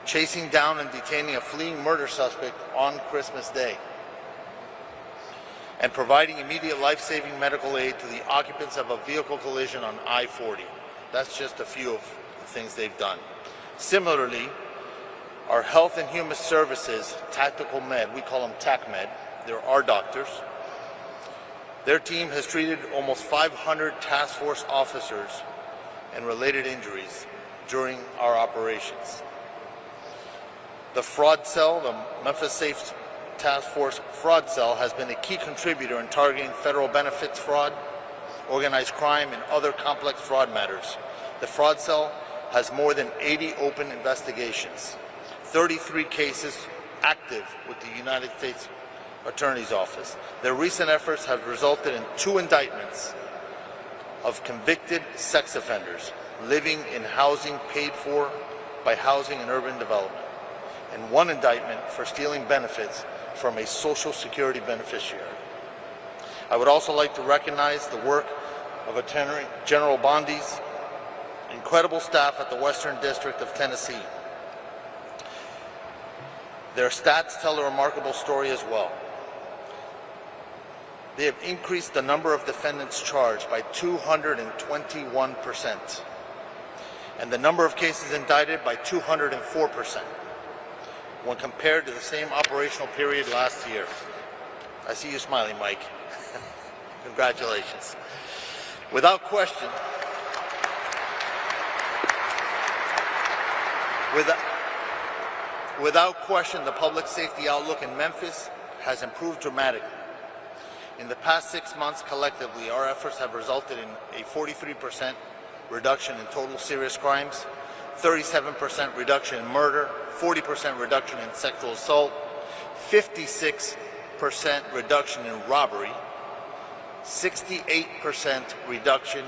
chasing down and detaining a fleeing murder suspect on Christmas Day, and providing immediate life-saving medical aid to the occupants of a vehicle collision on I-40. That's just a few of the things they've done. Similarly, our Health and Human Services Tactical Med, we call them TACMED, they're our doctors. Their team has treated almost 500 task force officers and related injuries during our operations. The fraud cell, the Memphis Safe Task Force Fraud Cell, has been a key contributor in targeting federal benefits fraud, organized crime, and other complex fraud matters. The fraud cell has more than 80 open investigations, 33 cases active with the United States Attorney's Office. Their recent efforts have resulted in 2 indictments of convicted sex offenders living in housing paid for by Housing and Urban Development, and 1 indictment for stealing benefits from a Social Security beneficiary. I would also like to recognize the work of Attorney General Bondi's incredible staff at the Western District of Tennessee. Their stats tell a remarkable story as well. They have increased the number of defendants charged by 221%, and the number of cases indicted by 204% when compared to the same operational period last year. I see you smiling, Mike. Congratulations. Without question, the public safety outlook in Memphis has improved dramatically. In the past 6 months, collectively, our efforts have resulted in a 43% reduction in total serious crimes, 37% reduction in murder, 40% reduction in sexual assault, 56% reduction in robbery, 68% reduction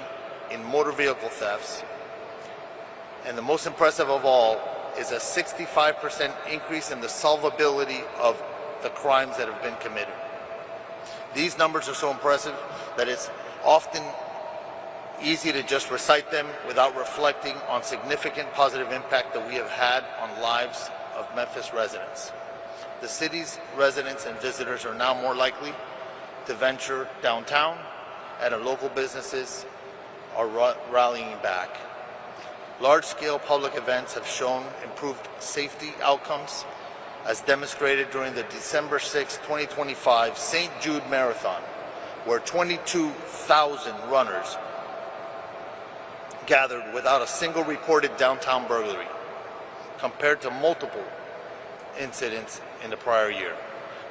in motor vehicle thefts, and the most impressive of all is a 65% increase in the solvability of the crimes that have been committed. These numbers are so impressive that it's often easy to just recite them without reflecting on significant positive impact that we have had on lives of Memphis residents. The city's residents and visitors are now more likely to venture downtown, and our local businesses are rallying back. Large-scale public events have shown improved safety outcomes, as demonstrated during the December 6, 2025 St. Jude Marathon, where 22,000 runners gathered without a single reported downtown burglary, compared to multiple incidents in the prior year.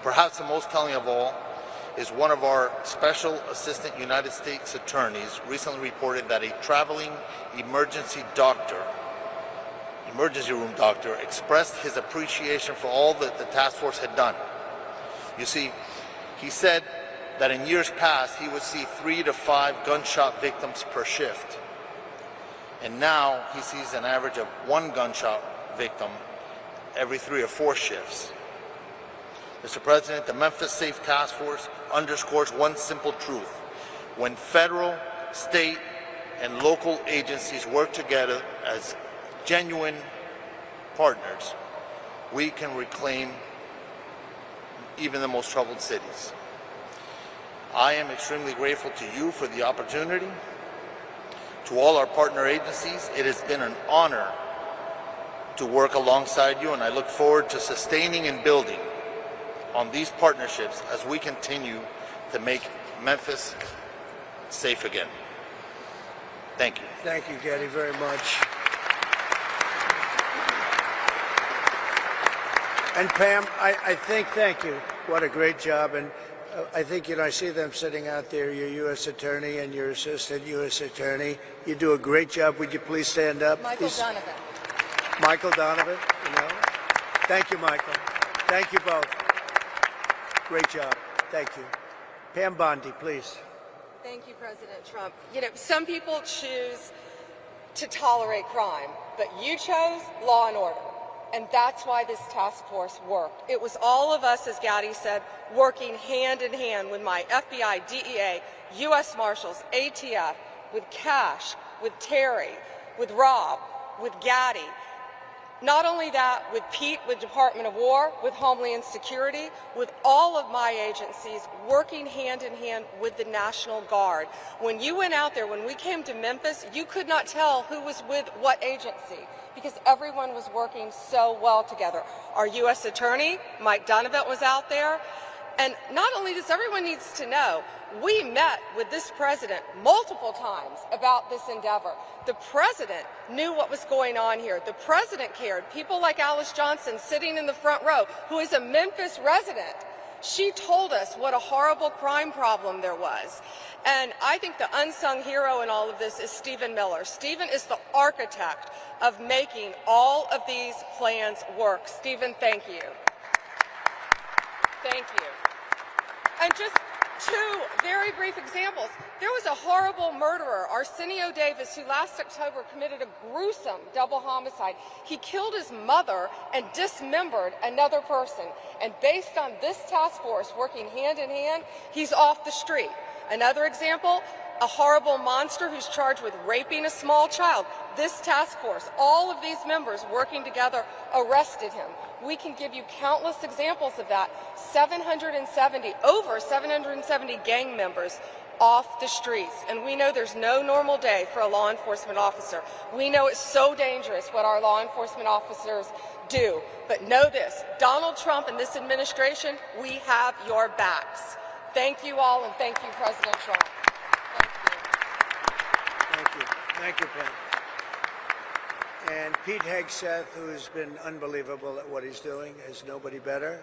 Perhaps the most telling of all is one of our Special Assistant United States Attorneys recently reported that a traveling emergency room doctor expressed his appreciation for all that the task force had done. You see, he said that in years past he would see 3 to 5 gunshot victims per shift, and now he sees an average of 1 gunshot victim every 3 or 4 shifts. Mr. President, the Memphis Safe Task Force underscores one simple truth: when federal, state, and local agencies work together as genuine partners, we can reclaim even the most troubled cities. I am extremely grateful to you for the opportunity. To all our partner agencies, it has been an honor to work alongside you, and I look forward to sustaining and building on these partnerships as we continue to make Memphis safe again. Thank you. Thank you, Getty, very much. And Pam, I think, thank you. What a great job. And I think, I see them sitting out there, your U.S. Attorney and your Assistant U.S. Attorney. You do a great job. Would you please stand up? Michael Donovan. Michael Donovan, Thank you, Michael. Thank you both. Great job. Thank you. Pam Bondi, please. Thank you, President Trump. Some people choose to tolerate crime, but you chose law and order. And that's why this task force worked. It was all of us, as Gaddy said, working hand in hand with my FBI, DEA, U.S. Marshals, ATF, with Cash, with Terry, with Rob, with Gaddy. Not only that, with Pete, with Department of War, with Homeland Security, with all of my agencies working hand in hand with the National Guard. When you went out there, when we came to Memphis, you could not tell who was with what agency because everyone was working so well together. Our U.S. Attorney, Mike Donovan, was out there. And not only does everyone needs to know, we met with this president multiple times about this endeavor. The president knew what was going on here. The president cared. People like Alice Johnson sitting in the front row, who is a Memphis resident, she told us what a horrible crime problem there was. And I think the unsung hero in all of this is Stephen Miller. Stephen is the architect of making all of these plans work. Stephen, thank you. Thank you. And just two very brief examples. There was a horrible murderer, Arsenio Davis, who last October committed a gruesome double homicide. He killed his mother and dismembered another person. And based on this task force working hand in hand, he's off the street. Another example, a horrible monster who's charged with raping a small child. This task force, all of these members working together, arrested him. We can give you countless examples of that. Over 770 gang members off the streets. And we know there's no normal day for a law enforcement officer. We know it's so dangerous what our law enforcement officers do. But know this, Donald Trump and this administration, we have your backs. Thank you all, and thank you, President Trump. Thank you. Thank you. Thank you, Pam. And Pete Hegseth, who's been unbelievable at what he's doing, is nobody better.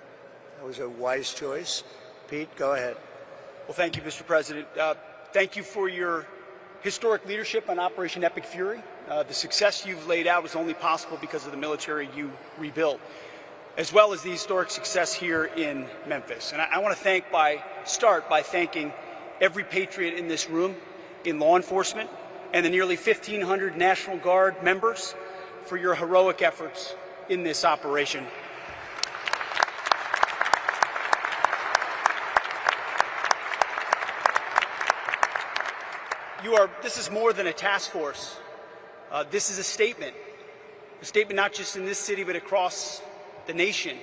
That was a wise choice. Pete, go ahead. Well, thank you, Mr. President. Thank you for your historic leadership on Operation Epic Fury. The success you've laid out was only possible because of the military you rebuilt, as well as the historic success here in Memphis. And I want to start by thanking every patriot in this room, in law enforcement, and the nearly 1,500 National Guard members for your heroic efforts in this operation. This is more than a task force. This is a statement not just in this city, but across the nation.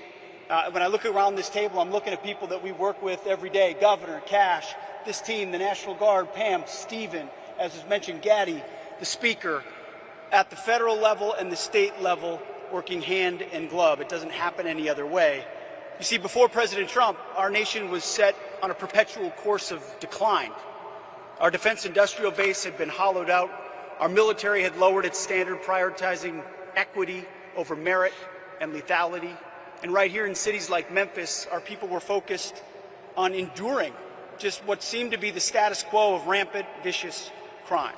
When I look around this table, I'm looking at people that we work with every day: Governor, Cash, this team, the National Guard, Pam, Stephen, as was mentioned, Gaddy, the Speaker, at the federal level and the state level, working hand in glove. It doesn't happen any other way. You see, before President Trump, our nation was set on a perpetual course of decline. Our defense industrial base had been hollowed out. Our military had lowered its standard, prioritizing equity over merit and lethality. And right here in cities like Memphis, our people were focused on enduring just what seemed to be the status quo of rampant, vicious crime.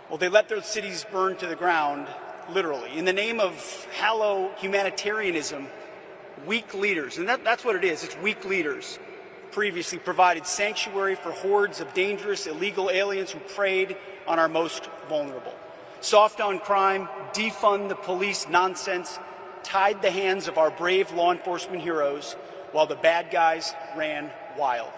Well, they let those cities burn to the ground, literally. In the name of hollow humanitarianism, weak leaders, and that's what it is, it's weak leaders, previously provided sanctuary for hordes of dangerous, illegal aliens who preyed on our most vulnerable. Soft on crime, defund the police nonsense tied the hands of our brave law enforcement heroes while the bad guys ran wild.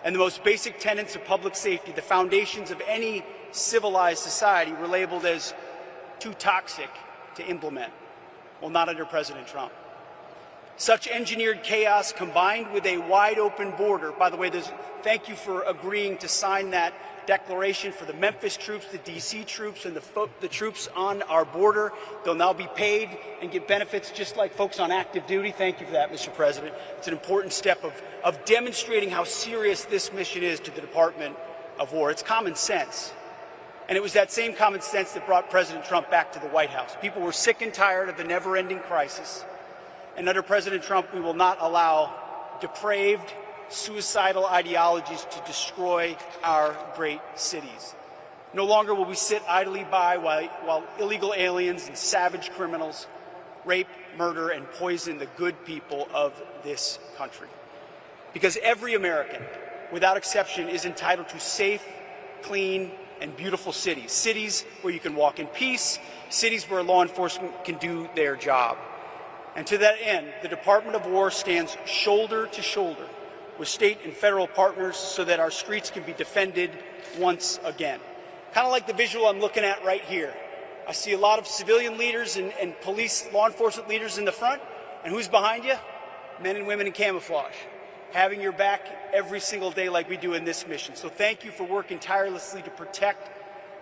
And the most basic tenets of public safety, the foundations of any civilized society, were labeled as too toxic to implement. Well, not under President Trump. Such engineered chaos combined with a wide open border. By the way, thank you for agreeing to sign that declaration for the Memphis troops, the D.C. troops, and the troops on our border. They'll now be paid and get benefits just like folks on active duty. Thank you for that, Mr. President. It's an important step of demonstrating how serious this mission is to the Department of War. It's common sense. And it was that same common sense that brought President Trump back to the White House. People were sick and tired of the never-ending crisis. And under President Trump, we will not allow depraved, suicidal ideologies to destroy our great cities. No longer will we sit idly by while illegal aliens and savage criminals rape, murder, and poison the good people of this country. Because every American, without exception, is entitled to safe, clean, and beautiful cities. Cities where you can walk in peace, cities where law enforcement can do their job. And to that end, the Department of War stands shoulder to shoulder with state and federal partners so that our streets can be defended once again. Kind of like the visual I'm looking at right here. I see a lot of civilian leaders and police, law enforcement leaders in the front. And who's behind you? Men and women in camouflage, having your back every single day like we do in this mission. So thank you for working tirelessly to protect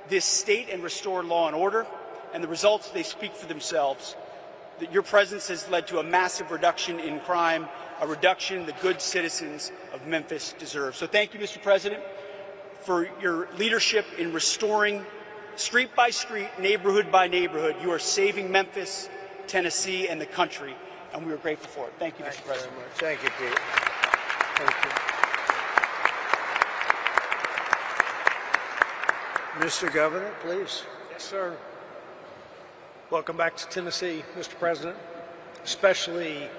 this state and restore law and order. And the results, they speak for themselves. That your presence has led to a massive reduction in crime, a reduction the good citizens of Memphis deserve. So thank you, Mr. President, for your leadership in restoring street by street, neighborhood by neighborhood. You are saving Memphis, Tennessee, and the country, and we are grateful for it. Thank you, Mr. President. Thank you, Pete. Thank you. Mr. Governor, please. Yes, sir. Welcome back to Tennessee, Mr. President, especially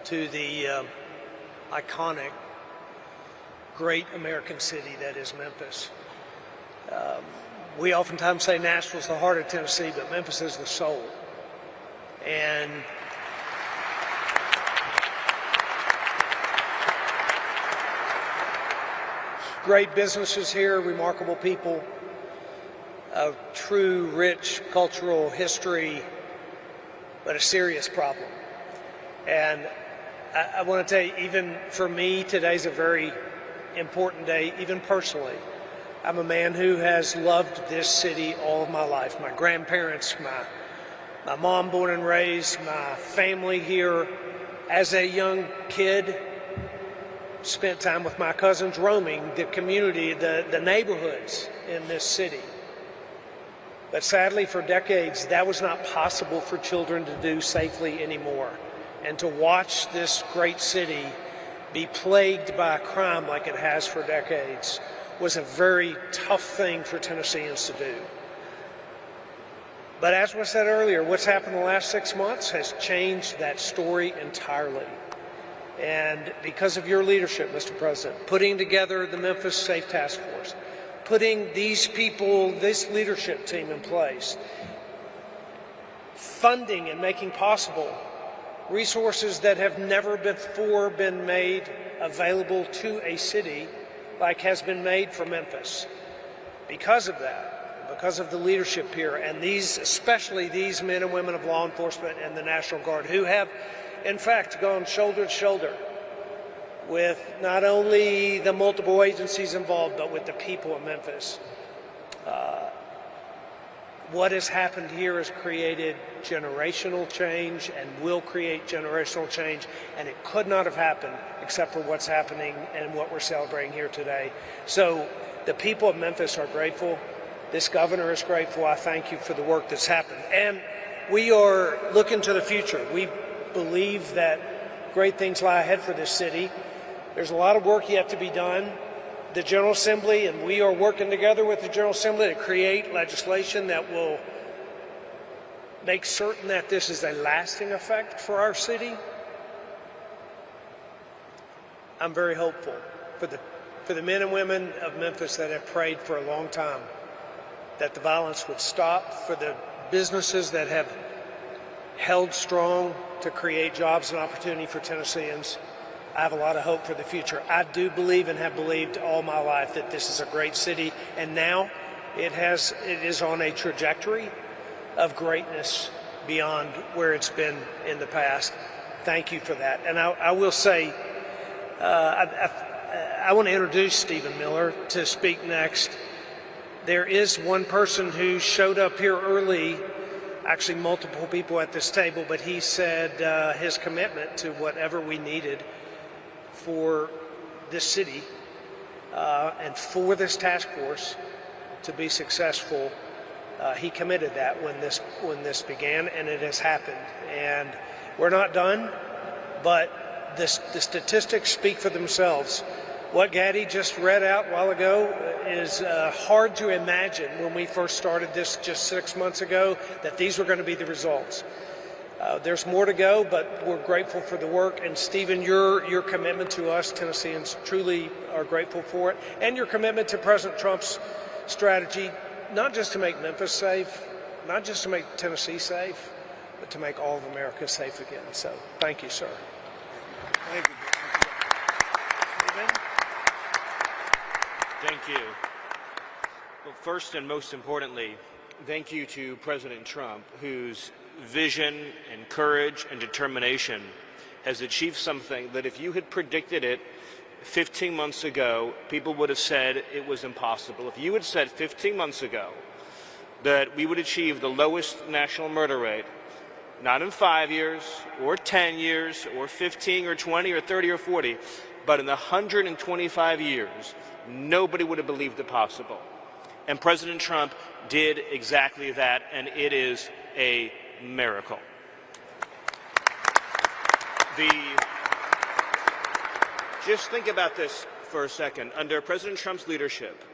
to the iconic, great American city that is Memphis. We oftentimes say Nashville's the heart of Tennessee, but Memphis is the soul. And great businesses here, remarkable people, a true, rich cultural history, but a serious problem. And I want to tell you, even for me, today's a very important day, even personally. I'm a man who has loved this city all of my life. My grandparents, my mom born and raised, my family here. As a young kid, spent time with my cousins roaming the community, the neighborhoods in this city. But sadly, for decades, that was not possible for children to do safely anymore. And to watch this great city be plagued by crime like it has for decades was a very tough thing for Tennesseans to do. But as was said earlier, what's happened in the last 6 months has changed that story entirely. And because of your leadership, Mr. President, putting together the Memphis Safe Task Force, putting these people, this leadership team in place, funding and making possible resources that have never before been made available to a city like has been made for Memphis. Because of that, because of the leadership here, and these, especially these men and women of law enforcement and the National Guard, who have, in fact, gone shoulder to shoulder with not only the multiple agencies involved, but with the people of Memphis. What has happened here has created generational change and will create generational change, and it could not have happened except for what's happening and what we're celebrating here today. So the people of Memphis are grateful. This governor is grateful. I thank you for the work that's happened. And we are looking to the future. We believe that great things lie ahead for this city. There's a lot of work yet to be done. The General Assembly, and we are working together with the General Assembly to create legislation that will make certain that this is a lasting effect for our city. I'm very hopeful for the men and women of Memphis that have prayed for a long time that the violence would stop, for the businesses that have held strong to create jobs and opportunity for Tennesseans. I have a lot of hope for the future. I do believe and have believed all my life that this is a great city, and now it is on a trajectory of greatness beyond where it's been in the past. Thank you for that. And I will say, I want to introduce Stephen Miller to speak next. There is one person who showed up here early, actually multiple people at this table, but he said his commitment to whatever we needed for this city and for this task force to be successful. He committed that when this began, and it has happened. And we're not done, but the statistics speak for themselves. What Gaddy just read out a while ago is hard to imagine when we first started this just 6 months ago that these were going to be the results. There's more to go, but we're grateful for the work. And Stephen, your commitment to us Tennesseans truly are grateful for it. And your commitment to President Trump's strategy, not just to make Memphis safe, not just to make Tennessee safe, but to make all of America safe again. So thank you, sir. Thank you. Stephen? Thank you. Well, first and most importantly, thank you to President Trump, whose vision and courage and determination has achieved something that if you had predicted it 15 months ago, people would have said it was impossible. If you had said 15 months ago that we would achieve the lowest national murder rate, not in 5 years or 10 years or 15 or 20 or 30 or 40, but in 125 years, nobody would have believed it possible. And President Trump did exactly that, and it is a miracle. Just think about this for a second. Under President Trump's leadership,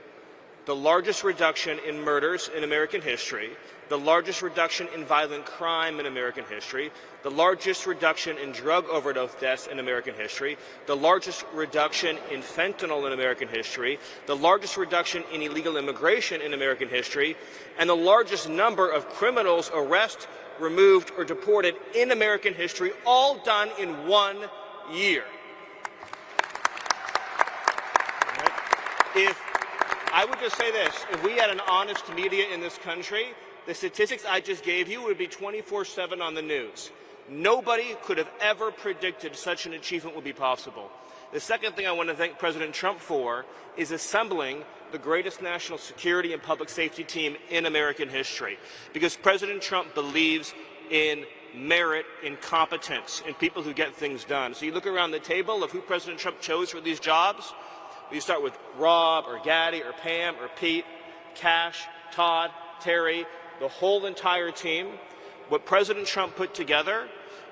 the largest reduction in murders in American history, the largest reduction in violent crime in American history, the largest reduction in drug overdose deaths in American history, the largest reduction in fentanyl in American history, the largest reduction in illegal immigration in American history, and the largest number of criminals arrested, removed, or deported in American history, all done in 1 year. If I would just say this, if we had an honest media in this country, the statistics I just gave you would be 24/7 on the news. Nobody could have ever predicted such an achievement would be possible. The second thing I want to thank President Trump for is assembling the greatest national security and public safety team in American history, because President Trump believes in merit, in competence, in people who get things done. So you look around the table of who President Trump chose for these jobs. You start with Rob or Gaddy or Pam or Pete, Cash, Todd, Terry, the whole entire team. What President Trump put together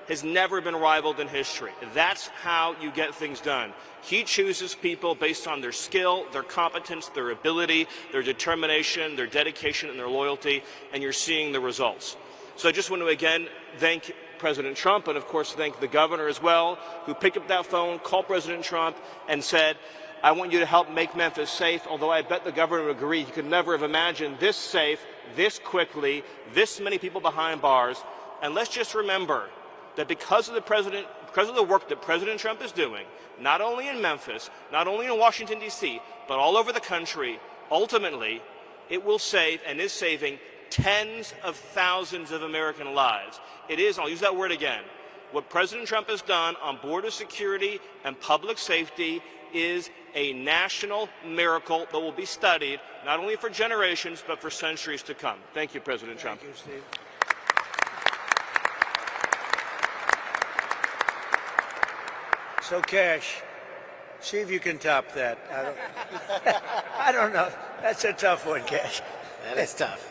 has never been rivaled in history. That's how you get things done. He chooses people based on their skill, their competence, their ability, their determination, their dedication, and their loyalty, and you're seeing the results. So I just want to again thank President Trump, and of course thank the governor as well, who picked up that phone, called President Trump, and said, I want you to help make Memphis safe, although I bet the governor would agree he could never have imagined this safe, this quickly, this many people behind bars. And let's just remember that because of the work that President Trump is doing, not only in Memphis, not only in Washington, D.C., but all over the country, ultimately, it will save and is saving tens of thousands of American lives. It is, I'll use that word again, what President Trump has done on border security and public safety is a national miracle that will be studied not only for generations but for centuries to come. Thank you, President Trump. Thank you, Steve. So, Cash, see if you can top that. I don't know. That's a tough one, Cash. That is tough.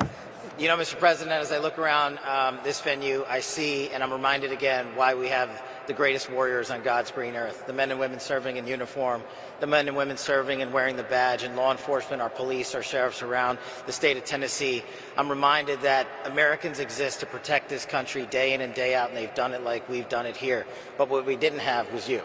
You know, Mr. President, as I look around this venue, I see, and I'm reminded again, why we have the greatest warriors on God's green earth, the men and women serving in uniform, the men and women serving and wearing the badge, and law enforcement, our police, our sheriffs around the state of Tennessee. I'm reminded that Americans exist to protect this country day in and day out, and they've done it like we've done it here. But what we didn't have was you.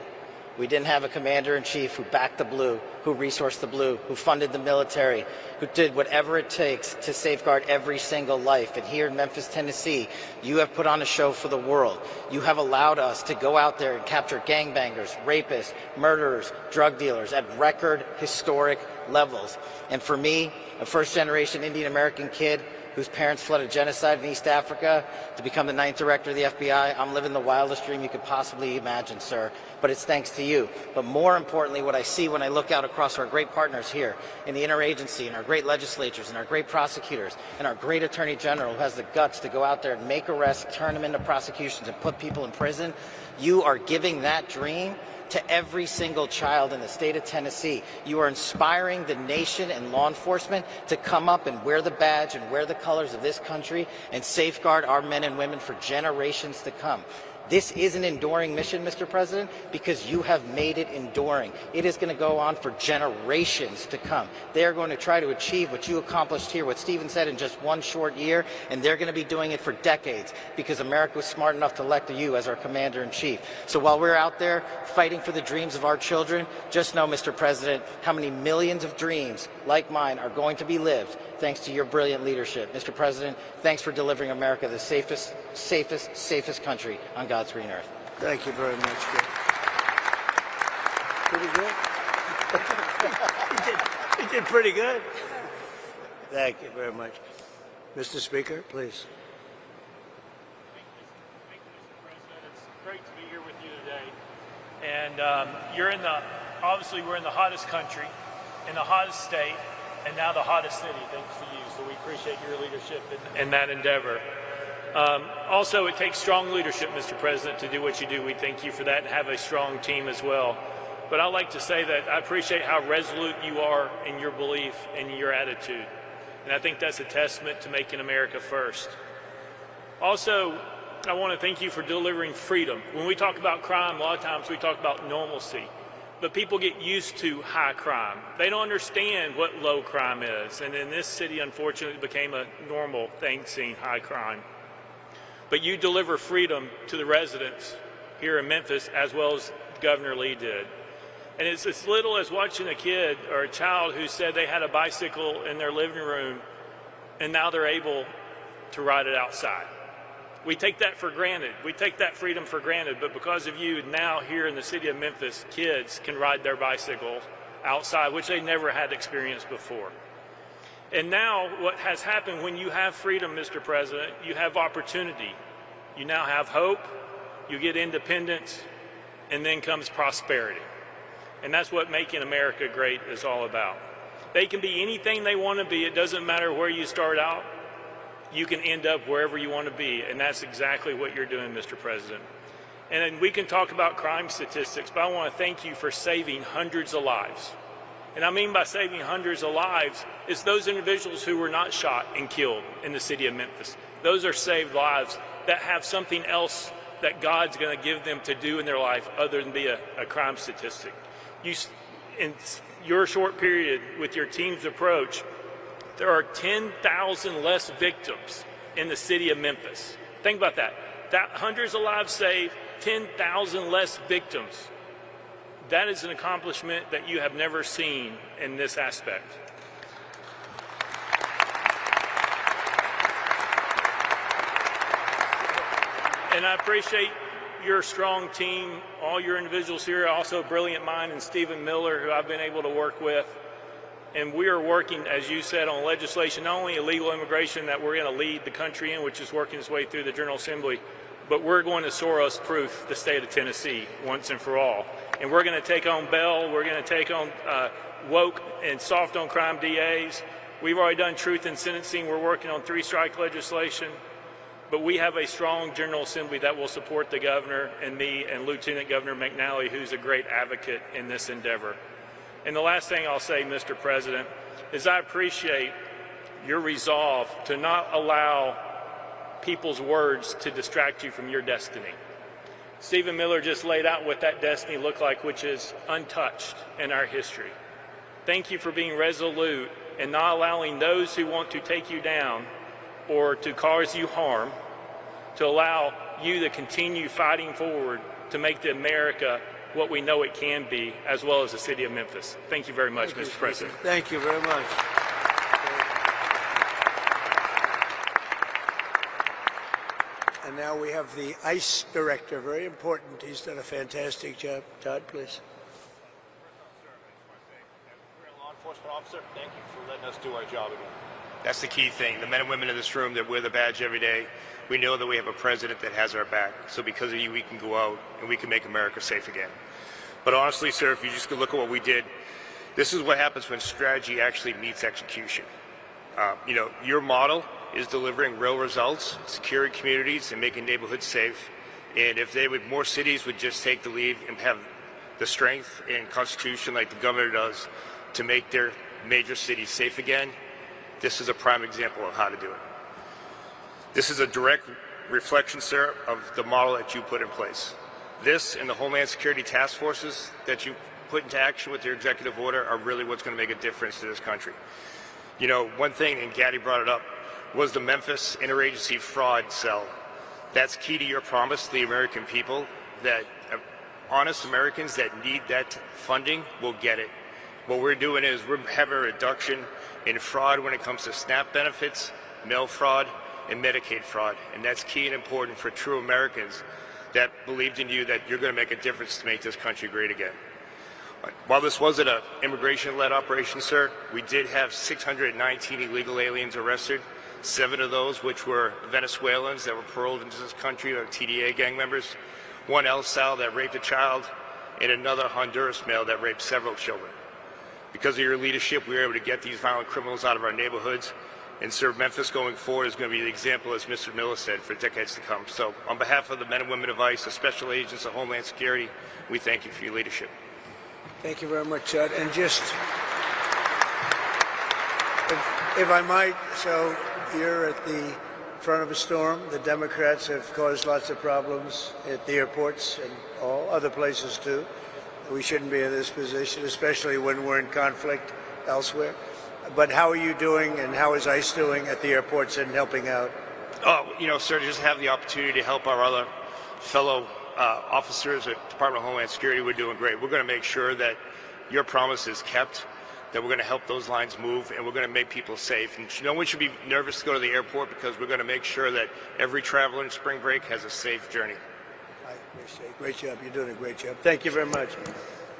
We didn't have a commander-in-chief who backed the blue, who resourced the blue, who funded the military, who did whatever it takes to safeguard every single life. And here in Memphis, Tennessee, you have put on a show for the world. You have allowed us to go out there and capture gangbangers, rapists, murderers, drug dealers at record historic levels. And for me, a first-generation Indian-American kid whose parents fled a genocide in East Africa to become the 9th director of the FBI, I'm living the wildest dream you could possibly imagine, sir. But it's thanks to you. But more importantly, what I see when I look out across our great partners here in the interagency, and our great legislatures, and our great prosecutors, and our great attorney general who has the guts to go out there and make arrests, turn them into prosecutions, and put people in prison, you are giving that dream to every single child in the state of Tennessee. You are inspiring the nation and law enforcement to come up and wear the badge and wear the colors of this country and safeguard our men and women for generations to come. This is an enduring mission, Mr. President, because you have made it enduring. It is going to go on for generations to come. They are going to try to achieve what you accomplished here, what Stephen said, in just one short year, and they're going to be doing it for decades because America was smart enough to elect you as our commander-in-chief. So while we're out there fighting for the dreams of our children, just know, Mr. President, how many millions of dreams like mine are going to be lived thanks to your brilliant leadership. Mr. President, thanks for delivering America the safest country on God's green earth. Thank you very much, Kid. Pretty good. You did pretty good. Thank you very much. Mr. Speaker, please. Thank you, Mr. President. It's great to be here with you today. And obviously we're in the hottest country, in the hottest state, and now the hottest city, thanks to you. So we appreciate your leadership in that endeavor. Also, it takes strong leadership, Mr. President, to do what you do. We thank you for that and have a strong team as well. But I'd like to say that I appreciate how resolute you are in your belief and your attitude. And I think that's a testament to making America first. Also, I want to thank you for delivering freedom. When we talk about crime, a lot of times we talk about normalcy. But people get used to high crime. They don't understand what low crime is. And in this city, unfortunately, it became a normal thing, seeing high crime. But you deliver freedom to the residents here in Memphis, as well as Governor Lee did. And it's as little as watching a kid or a child who said they had a bicycle in their living room, and now they're able to ride it outside. We take that for granted. We take that freedom for granted, but because of you, now here in the city of Memphis, kids can ride their bicycle outside, which they never had experienced before. And now what has happened, when you have freedom, Mr. President, you have opportunity. You now have hope, you get independence, and then comes prosperity. And that's what making America great is all about. They can be anything they want to be. It doesn't matter where you start out. You can end up wherever you want to be, and that's exactly what you're doing, Mr. President. And then we can talk about crime statistics, but I want to thank you for saving hundreds of lives. And I mean by saving hundreds of lives is those individuals who were not shot and killed in the city of Memphis. Those are saved lives that have something else that God's going to give them to do in their life other than be a crime statistic. In your short period with your team's approach, there are 10,000 less victims in the city of Memphis. Think about that. Hundreds of lives saved, 10,000 less victims. That is an accomplishment that you have never seen in this aspect. And I appreciate your strong team, all your individuals here, also a brilliant mind in Stephen Miller, who I've been able to work with. And we are working, as you said, on legislation, not only illegal immigration that we're going to lead the country in, which is working its way through the General Assembly, but we're going to Soros-proof the state of Tennessee once and for all. And we're going to take on bail, we're going to take on woke and soft on crime DAs. We've already done truth in sentencing. We're working on three-strike legislation. But we have a strong General Assembly that will support the governor and me and Lieutenant Governor McNally, who's a great advocate in this endeavor. And the last thing I'll say, Mr. President, is I appreciate your resolve to not allow people's words to distract you from your destiny. Stephen Miller just laid out what that destiny looked like, which is untouched in our history. Thank you for being resolute and not allowing those who want to take you down or to cause you harm to allow you to continue fighting forward to make the America what we know it can be, as well as the city of Memphis. Thank you very much, Mr. President. Thank you very much. And now we have the ICE director, very important. He's done a fantastic job. Todd, please. We're a law enforcement officer. Thank you for letting us do our job again. That's the key thing. The men and women in this room that wear the badge every day, we know that we have a president that has our back. So because of you, we can go out and we can make America safe again. But honestly, sir, if you just could look at what we did, this is what happens when strategy actually meets execution. Your model is delivering real results, securing communities and making neighborhoods safe. And if more cities would just take the lead and have the strength and constitution like the governor does to make their major cities safe again, this is a prime example of how to do it. This is a direct reflection, sir, of the model that you put in place. This and the Homeland Security task forces that you put into action with your executive order are really what's going to make a difference to this country. One thing, and Gaddy brought it up, was the Memphis Interagency Fraud Cell. That's key to your promise to the American people that honest Americans that need that funding will get it. What we're doing is we're having a reduction in fraud when it comes to SNAP benefits, mail fraud, and Medicaid fraud. And that's key and important for true Americans that believed in you that you're going to make a difference to make this country great again. While this wasn't an immigration-led operation, sir, we did have 619 illegal aliens arrested. 7 of those which were Venezuelans that were paroled into this country, or TDA gang members, 1 El Sal that raped a child, and another Honduras male that raped several children. Because of your leadership, we were able to get these violent criminals out of our neighborhoods, and serve Memphis going forward is going to be the example, as Mr. Miller said, for decades to come. So on behalf of the men and women of ICE, the special agents of Homeland Security, we thank you for your leadership. Thank you very much, Chad. And just, if I might, so you're at the front of a storm. The Democrats have caused lots of problems at the airports and all other places too. We shouldn't be in this position, especially when we're in conflict elsewhere. But how are you doing, and how is ICE doing at the airports and helping out? Oh, you know, sir, to just have the opportunity to help our other fellow officers at Department of Homeland Security, we're doing great. We're going to make sure that your promise is kept, that we're going to help those lines move, and we're going to make people safe. And no one should be nervous to go to the airport, because we're going to make sure that every traveler in spring break has a safe journey. I appreciate it. Great job. You're doing a great job. Thank you very much.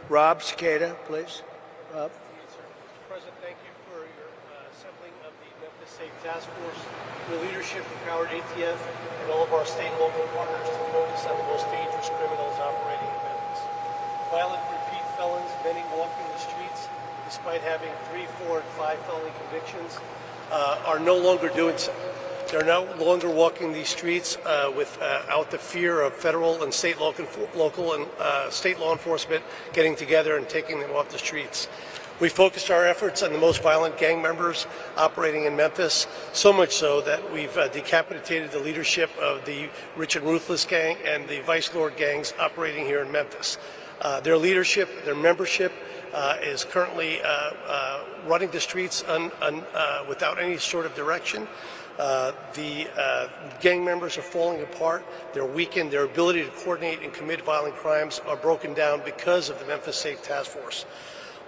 Rob Cicada, please. Rob. Mr. President, thank you for your assembling of the Memphis Safe Task Force, your leadership, empowered ATF, and all of our state and local partners to focus on the most dangerous criminals operating in Memphis. Violent repeat felons, many walking the streets despite having 3, 4, and 5 felony convictions, are no longer doing so. They're no longer walking these streets without the fear of federal and state local and state law enforcement getting together and taking them off the streets. We focused our efforts on the most violent gang members operating in Memphis, so much so that we've decapitated the leadership of the Rich and Ruthless gang and the Vice Lord gangs operating here in Memphis. Their leadership, their membership is currently running the streets without any sort of direction. The gang members are falling apart. They're weakened. Their ability to coordinate and commit violent crimes are broken down because of the Memphis Safe Task Force.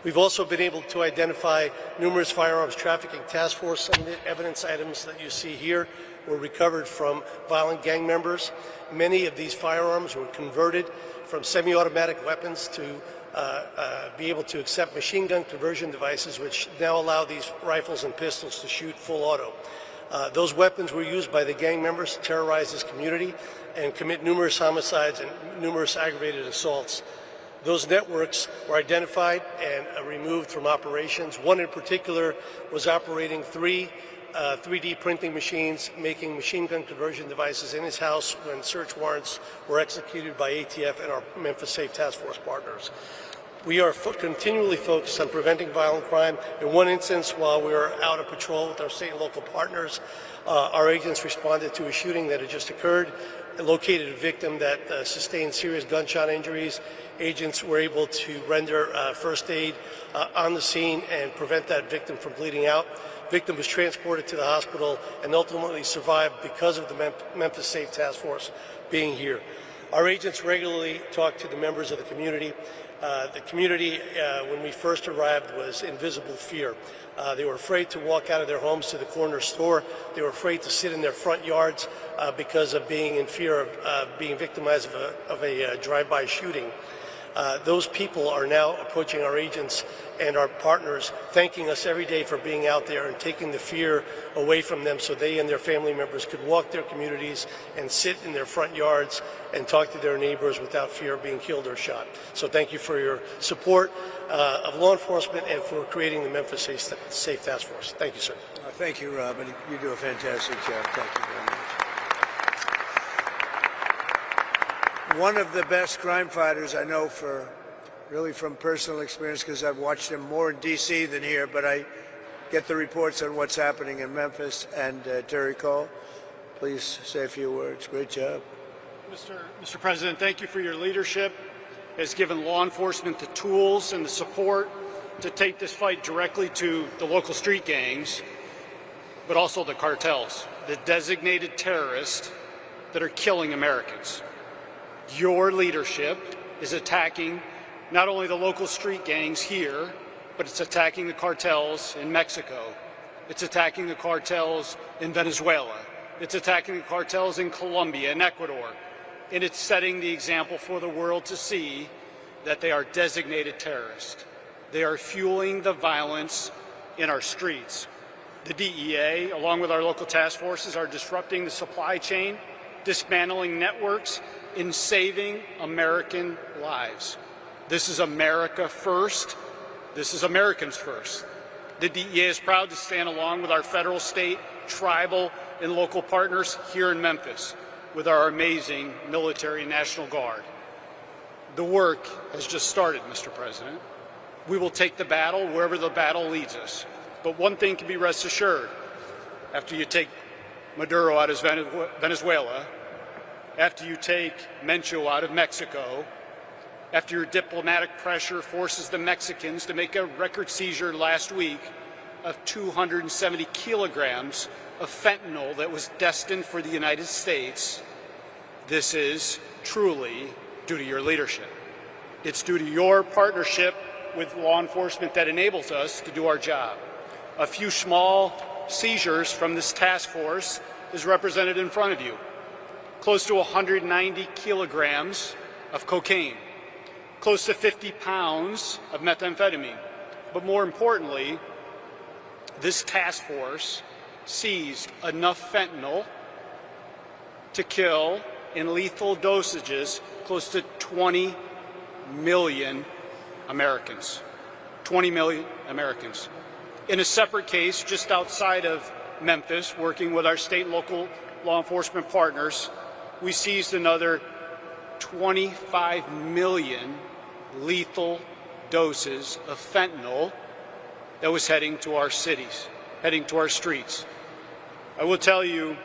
We've also been able to identify numerous firearms trafficking task force. Some of the evidence items that you see here were recovered from violent gang members. Many of these firearms were converted from semi-automatic weapons to be able to accept machine gun conversion devices, which now allow these rifles and pistols to shoot full auto. Those weapons were used by the gang members to terrorize this community and commit numerous homicides and numerous aggravated assaults. Those networks were identified and removed from operations. One in particular was operating 3 3D printing machines, making machine gun conversion devices in his house when search warrants were executed by ATF and our Memphis Safe Task Force partners. We are continually focused on preventing violent crime. In one instance, while we were out of patrol with our state and local partners, our agents responded to a shooting that had just occurred, located a victim that sustained serious gunshot injuries. Agents were able to render first aid on the scene and prevent that victim from bleeding out. Victim was transported to the hospital and ultimately survived because of the Memphis Safe Task Force being here. Our agents regularly talk to the members of the community. The community, when we first arrived, was in visible fear. They were afraid to walk out of their homes to the corner store. They were afraid to sit in their front yards because of being in fear of being victimized of a drive-by shooting. Those people are now approaching our agents and our partners, thanking us every day for being out there and taking the fear away from them so they and their family members could walk their communities and sit in their front yards and talk to their neighbors without fear of being killed or shot. So thank you for your support of law enforcement and for creating the Memphis Safe Task Force. Thank you, sir. Thank you, Rob, and you do a fantastic job. Thank you very much. One of the best crime fighters I know, really from personal experience, because I've watched him more in D.C. than here, but I get the reports on what's happening in Memphis. And Terry Cole, please say a few words. Great job. Mr. President, thank you for your leadership. It has given law enforcement the tools and the support to take this fight directly to the local street gangs, but also the cartels, the designated terrorists that are killing Americans. Your leadership is attacking not only the local street gangs here, but it's attacking the cartels in Mexico. It's attacking the cartels in Venezuela. It's attacking the cartels in Colombia and Ecuador. And it's setting the example for the world to see that they are designated terrorists. They are fueling the violence in our streets. The DEA, along with our local task forces, are disrupting the supply chain, dismantling networks, and saving American lives. This is America first. This is Americans first. The DEA is proud to stand along with our federal, state, tribal, and local partners here in Memphis with our amazing military and National Guard. The work has just started, Mr. President. We will take the battle wherever the battle leads us. But one thing can be rest assured. After you take Maduro out of Venezuela, after you take Mencho out of Mexico, after your diplomatic pressure forces the Mexicans to make a record seizure last week of 270 kilograms of fentanyl that was destined for the United States, this is truly due to your leadership. It's due to your partnership with law enforcement that enables us to do our job. A few small seizures from this task force is represented in front of you. Close to 190 kilograms of cocaine, close to 50 pounds of methamphetamine. But more importantly, this task force seized enough fentanyl to kill in lethal dosages close to 20 million Americans. 20 million Americans. In a separate case just outside of Memphis, working with our state and local law enforcement partners, we seized another 25 million lethal doses of fentanyl that was heading to our cities, heading to our streets. I will tell you,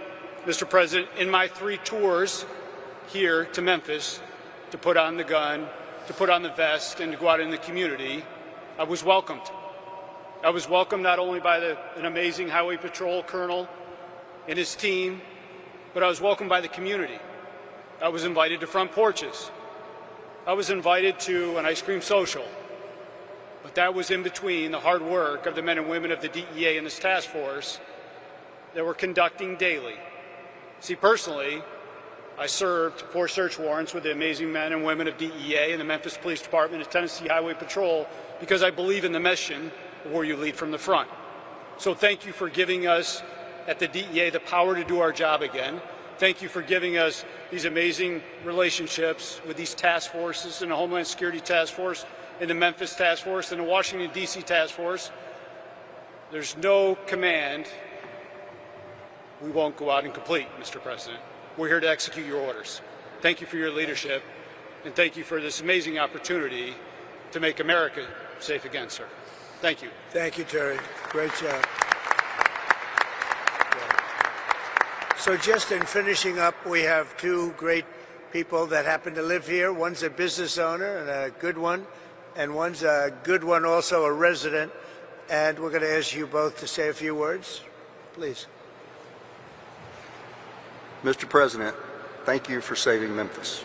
Mr. President, in my 3 tours here to Memphis to put on the gun, to put on the vest, and to go out in the community, I was welcomed. I was welcomed not only by an amazing Highway Patrol colonel and his team, but I was welcomed by the community. I was invited to front porches. I was invited to an ice cream social. But that was in between the hard work of the men and women of the DEA and this task force that we're conducting daily. See, personally, I served 4 search warrants with the amazing men and women of DEA and the Memphis Police Department and Tennessee Highway Patrol because I believe in the mission of where you lead from the front. So thank you for giving us at the DEA the power to do our job again. Thank you for giving us these amazing relationships with these task forces and the Homeland Security Task Force and the Memphis Task Force and the Washington D.C. Task Force. There's no command we won't go out and complete, Mr. President. We're here to execute your orders. Thank you for your leadership, and thank you for this amazing opportunity to make America safe again, sir. Thank you. Thank you, Terry. Great job. So just in finishing up, we have 2 great people that happen to live here. One's a business owner and a good one, and one's a good one also, a resident. And we're going to ask you both to say a few words, please. Mr. President, thank you for saving Memphis,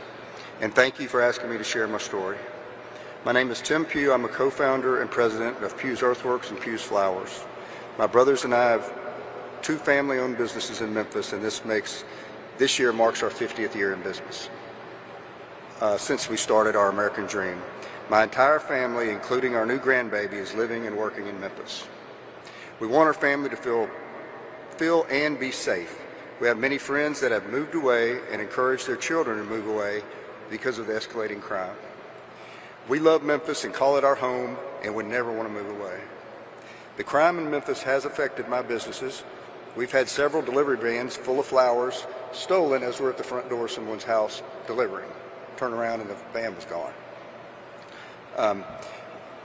and thank you for asking me to share my story. My name is Tim Pugh. I'm a co-founder and president of Pugh's Earthworks and Pugh's Flowers. My brothers and I have 2 family-owned businesses in Memphis, and this year marks our 50th year in business since we started our American dream. My entire family, including our new grandbaby, is living and working in Memphis. We want our family to feel and be safe. We have many friends that have moved away and encourage their children to move away because of the escalating crime. We love Memphis and call it our home and would never want to move away. The crime in Memphis has affected my businesses. We've had several delivery vans full of flowers stolen as we're at the front door of someone's house delivering. Turn around and the van was gone.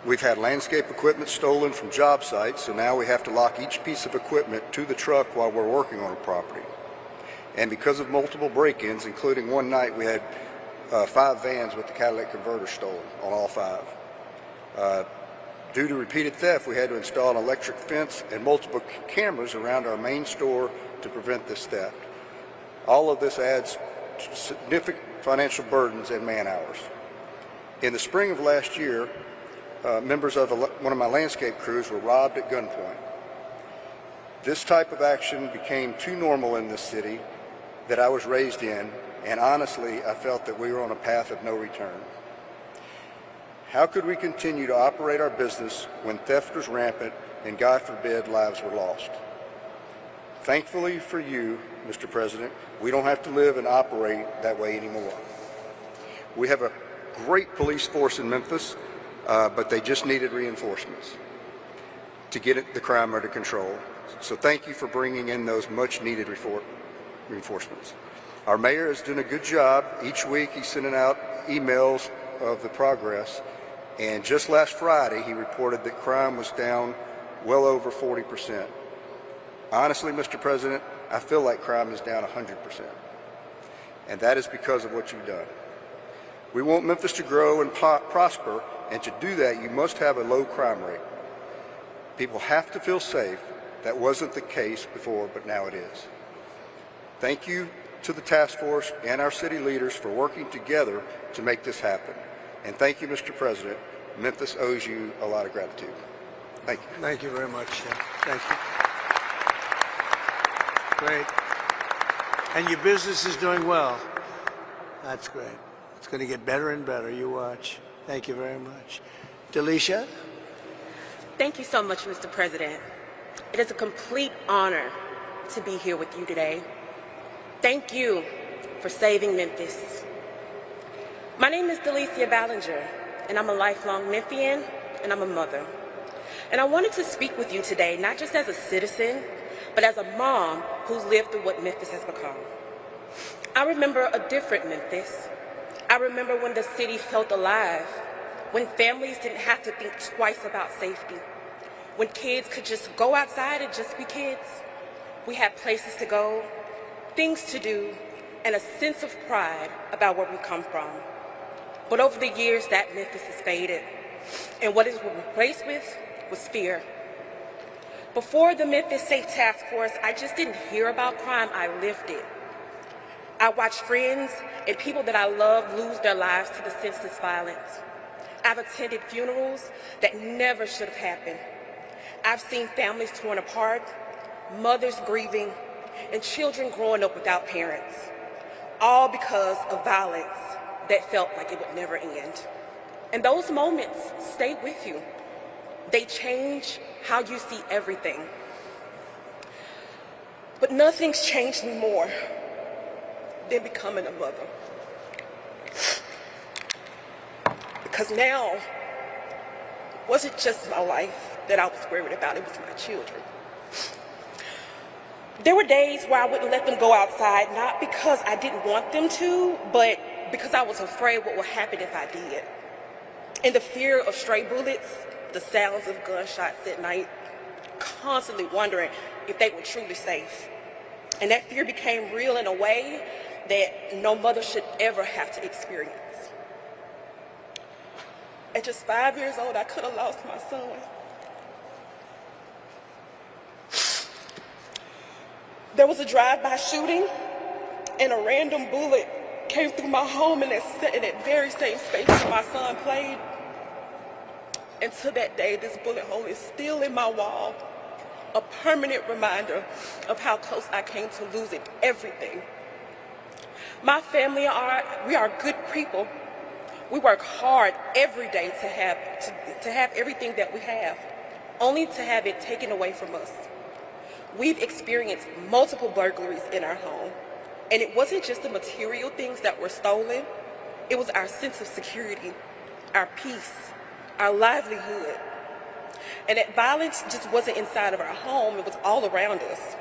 We've had landscape equipment stolen from job sites, so now we have to lock each piece of equipment to the truck while we're working on a property. And because of multiple break-ins, including one night we had 5 vans with the catalytic converter stolen on all 5. Due to repeated theft, we had to install an electric fence and multiple cameras around our main store to prevent this theft. All of this adds significant financial burdens and man hours. In the spring of last year, members of one of my landscape crews were robbed at gunpoint. This type of action became too normal in this city that I was raised in, and honestly, I felt that we were on a path of no return. How could we continue to operate our business when theft was rampant and, God forbid, lives were lost? Thankfully for you, Mr. President, we don't have to live and operate that way anymore. We have a great police force in Memphis, but they just needed reinforcements to get the crime under control. So thank you for bringing in those much-needed reinforcements. Our mayor is doing a good job. Each week he's sending out emails of the progress, and just last Friday he reported that crime was down well over 40%. Honestly, Mr. President, I feel like crime is down 100%, and that is because of what you've done. We want Memphis to grow and prosper, and to do that, you must have a low crime rate. People have to feel safe. That wasn't the case before, but now it is. Thank you to the task force and our city leaders for working together to make this happen. And thank you, Mr. President. Memphis owes you a lot of gratitude. Thank you. Thank you very much, Tim. Thank you. Great. And your business is doing well. That's great. It's going to get better and better. You watch. Thank you very much. Delisha? Thank you so much, Mr. President. It is a complete honor to be here with you today. Thank you for saving Memphis. My name is Delicia Ballinger, and I'm a lifelong Memphian, and I'm a mother. And I wanted to speak with you today, not just as a citizen, but as a mom who's lived through what Memphis has become. I remember a different Memphis. I remember when the city felt alive, when families didn't have to think twice about safety, when kids could just go outside and just be kids. We had places to go, things to do, and a sense of pride about where we come from. But over the years, that Memphis has faded, and what it was replaced with was fear. Before the Memphis Safe Task Force, I just didn't hear about crime, I lived it. I watched friends and people that I loved lose their lives to the senseless violence. I've attended funerals that never should have happened. I've seen families torn apart, mothers grieving, and children growing up without parents, all because of violence that felt like it would never end. And those moments stay with you. They change how you see everything. But nothing's changed me more than becoming a mother. Because now, it wasn't just my life that I was worried about, it was my children. There were days where I wouldn't let them go outside, not because I didn't want them to, but because I was afraid what would happen if I did. And the fear of stray bullets, the sounds of gunshots at night, constantly wondering if they were truly safe. And that fear became real in a way that no mother should ever have to experience. At just 5 years old, I could have lost my son. There was a drive-by shooting, and a random bullet came through my home in that very same space where my son played. And to that day, this bullet hole is still in my wall, a permanent reminder of how close I came to losing everything. My family we are good people. We work hard every day to have everything that we have, only to have it taken away from us. We've experienced multiple burglaries in our home, and it wasn't just the material things that were stolen, it was our sense of security, our peace, our livelihood. And that violence just wasn't inside of our home, it was all around us.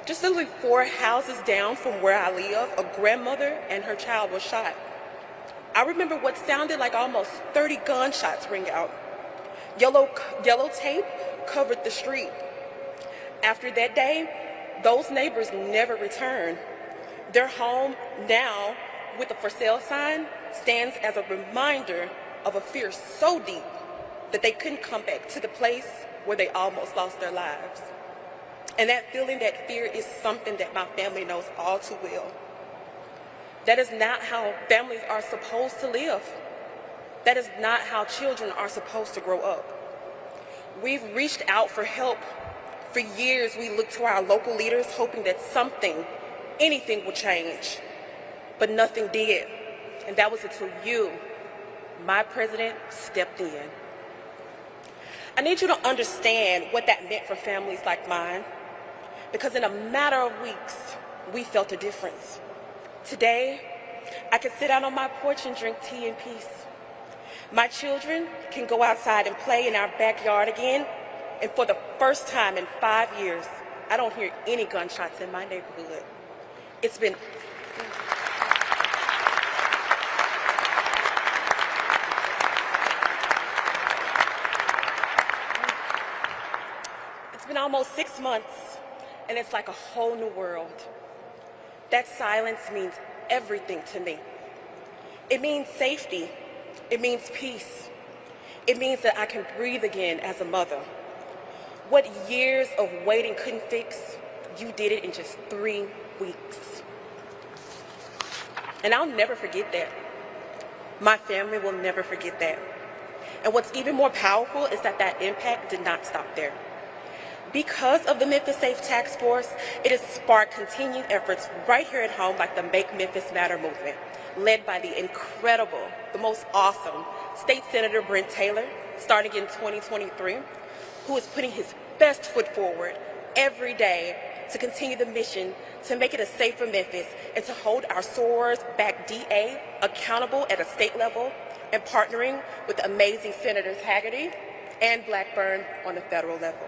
Just literally 4 houses down from where I live, a grandmother and her child were shot. I remember what sounded like almost 30 gunshots ring out. Yellow tape covered the street. After that day, those neighbors never returned. Their home now, with a for sale sign, stands as a reminder of a fear so deep that they couldn't come back to the place where they almost lost their lives. And that feeling, that fear, is something that my family knows all too well. That is not how families are supposed to live. That is not how children are supposed to grow up. We've reached out for help. For years, we looked to our local leaders hoping that something, anything would change. But nothing did. And that was until you, my president, stepped in. I need you to understand what that meant for families like mine. because in a matter of weeks, we felt a difference. Today, I can sit out on my porch and drink tea in peace. My children can go outside and play in our backyard again, and for the first time in 5 years, I don't hear any gunshots in my neighborhood. It's been almost 6 months, and it's like a whole new world. That silence means everything to me. It means safety. It means peace. It means that I can breathe again as a mother. What years of waiting couldn't fix, you did it in just 3 weeks. And I'll never forget that. My family will never forget that. And what's even more powerful is that that impact did not stop there. Because of the Memphis Safe Task Force, it has sparked continued efforts right here at home, like the Make Memphis Matter movement, led by the incredible, the most awesome State Senator Brent Taylor, starting in 2023, who is putting his best foot forward every day to continue the mission to make it a safer Memphis and to hold our SOARs back DA accountable at a state level, and partnering with amazing Senators Haggerty and Blackburn on the federal level.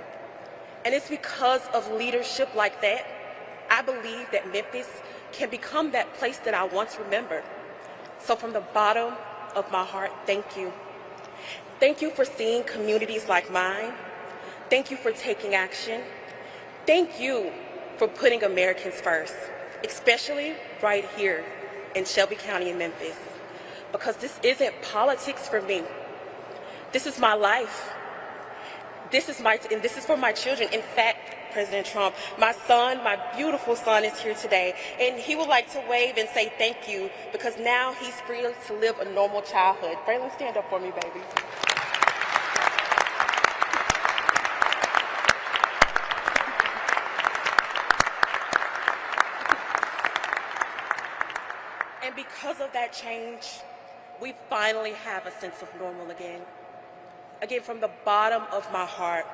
And it's because of leadership like that, I believe that Memphis can become that place that I once remembered. So from the bottom of my heart, thank you. Thank you for seeing communities like mine. Thank you for taking action. Thank you for putting Americans first, especially right here in Shelby County in Memphis. Because this isn't politics for me. This is my life. This is for my children. In fact, President Trump, my son, my beautiful son, is here today, and he would like to wave and say thank you because now he's free to live a normal childhood. Braylon, stand up for me, baby. And because of that change, we finally have a sense of normal again. Again, from the bottom of my heart,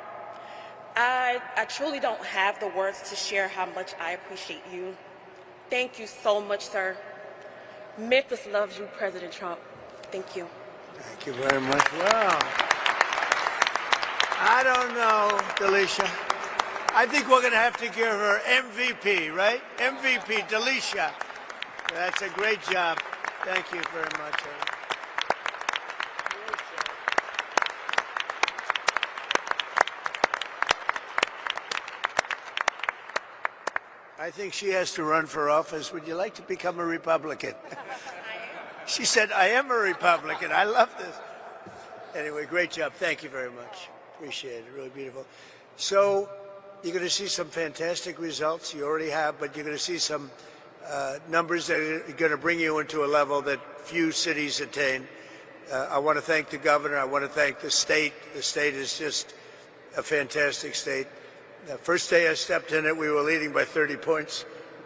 I truly don't have the words to share how much I appreciate you. Thank you so much, sir. Memphis loves you, President Trump. Thank you. Thank you very much. Wow. I don't know, Delisha. I think we're going to have to give her MVP, right? MVP, Delisha. That's a great job. Thank you very much. I think she has to run for office. Would you like to become a Republican? She said, I am a Republican. I love this. Anyway, great job. Thank you very much. Appreciate it. Really beautiful. So you're going to see some fantastic results. You already have, but you're going to see some numbers that are going to bring you into a level that few cities attain. I want to thank the governor. I want to thank the state. The state is just a fantastic state. The first day I stepped in it, we were leading by 30 points,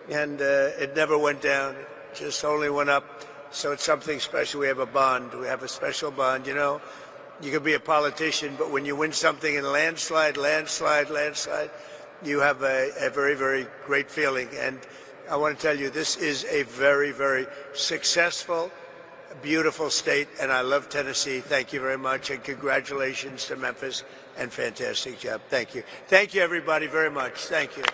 and it never went down. It just only went up. So it's something special. We have a bond. We have a special bond. You know, you can be a politician, but when you win something in landslide, you have a very, very great feeling. And I want to tell you, this is a very, very successful, beautiful state, and I love Tennessee. Thank you very much, and congratulations to Memphis, and fantastic job. Thank you. Thank you, everybody, very much. Thank you.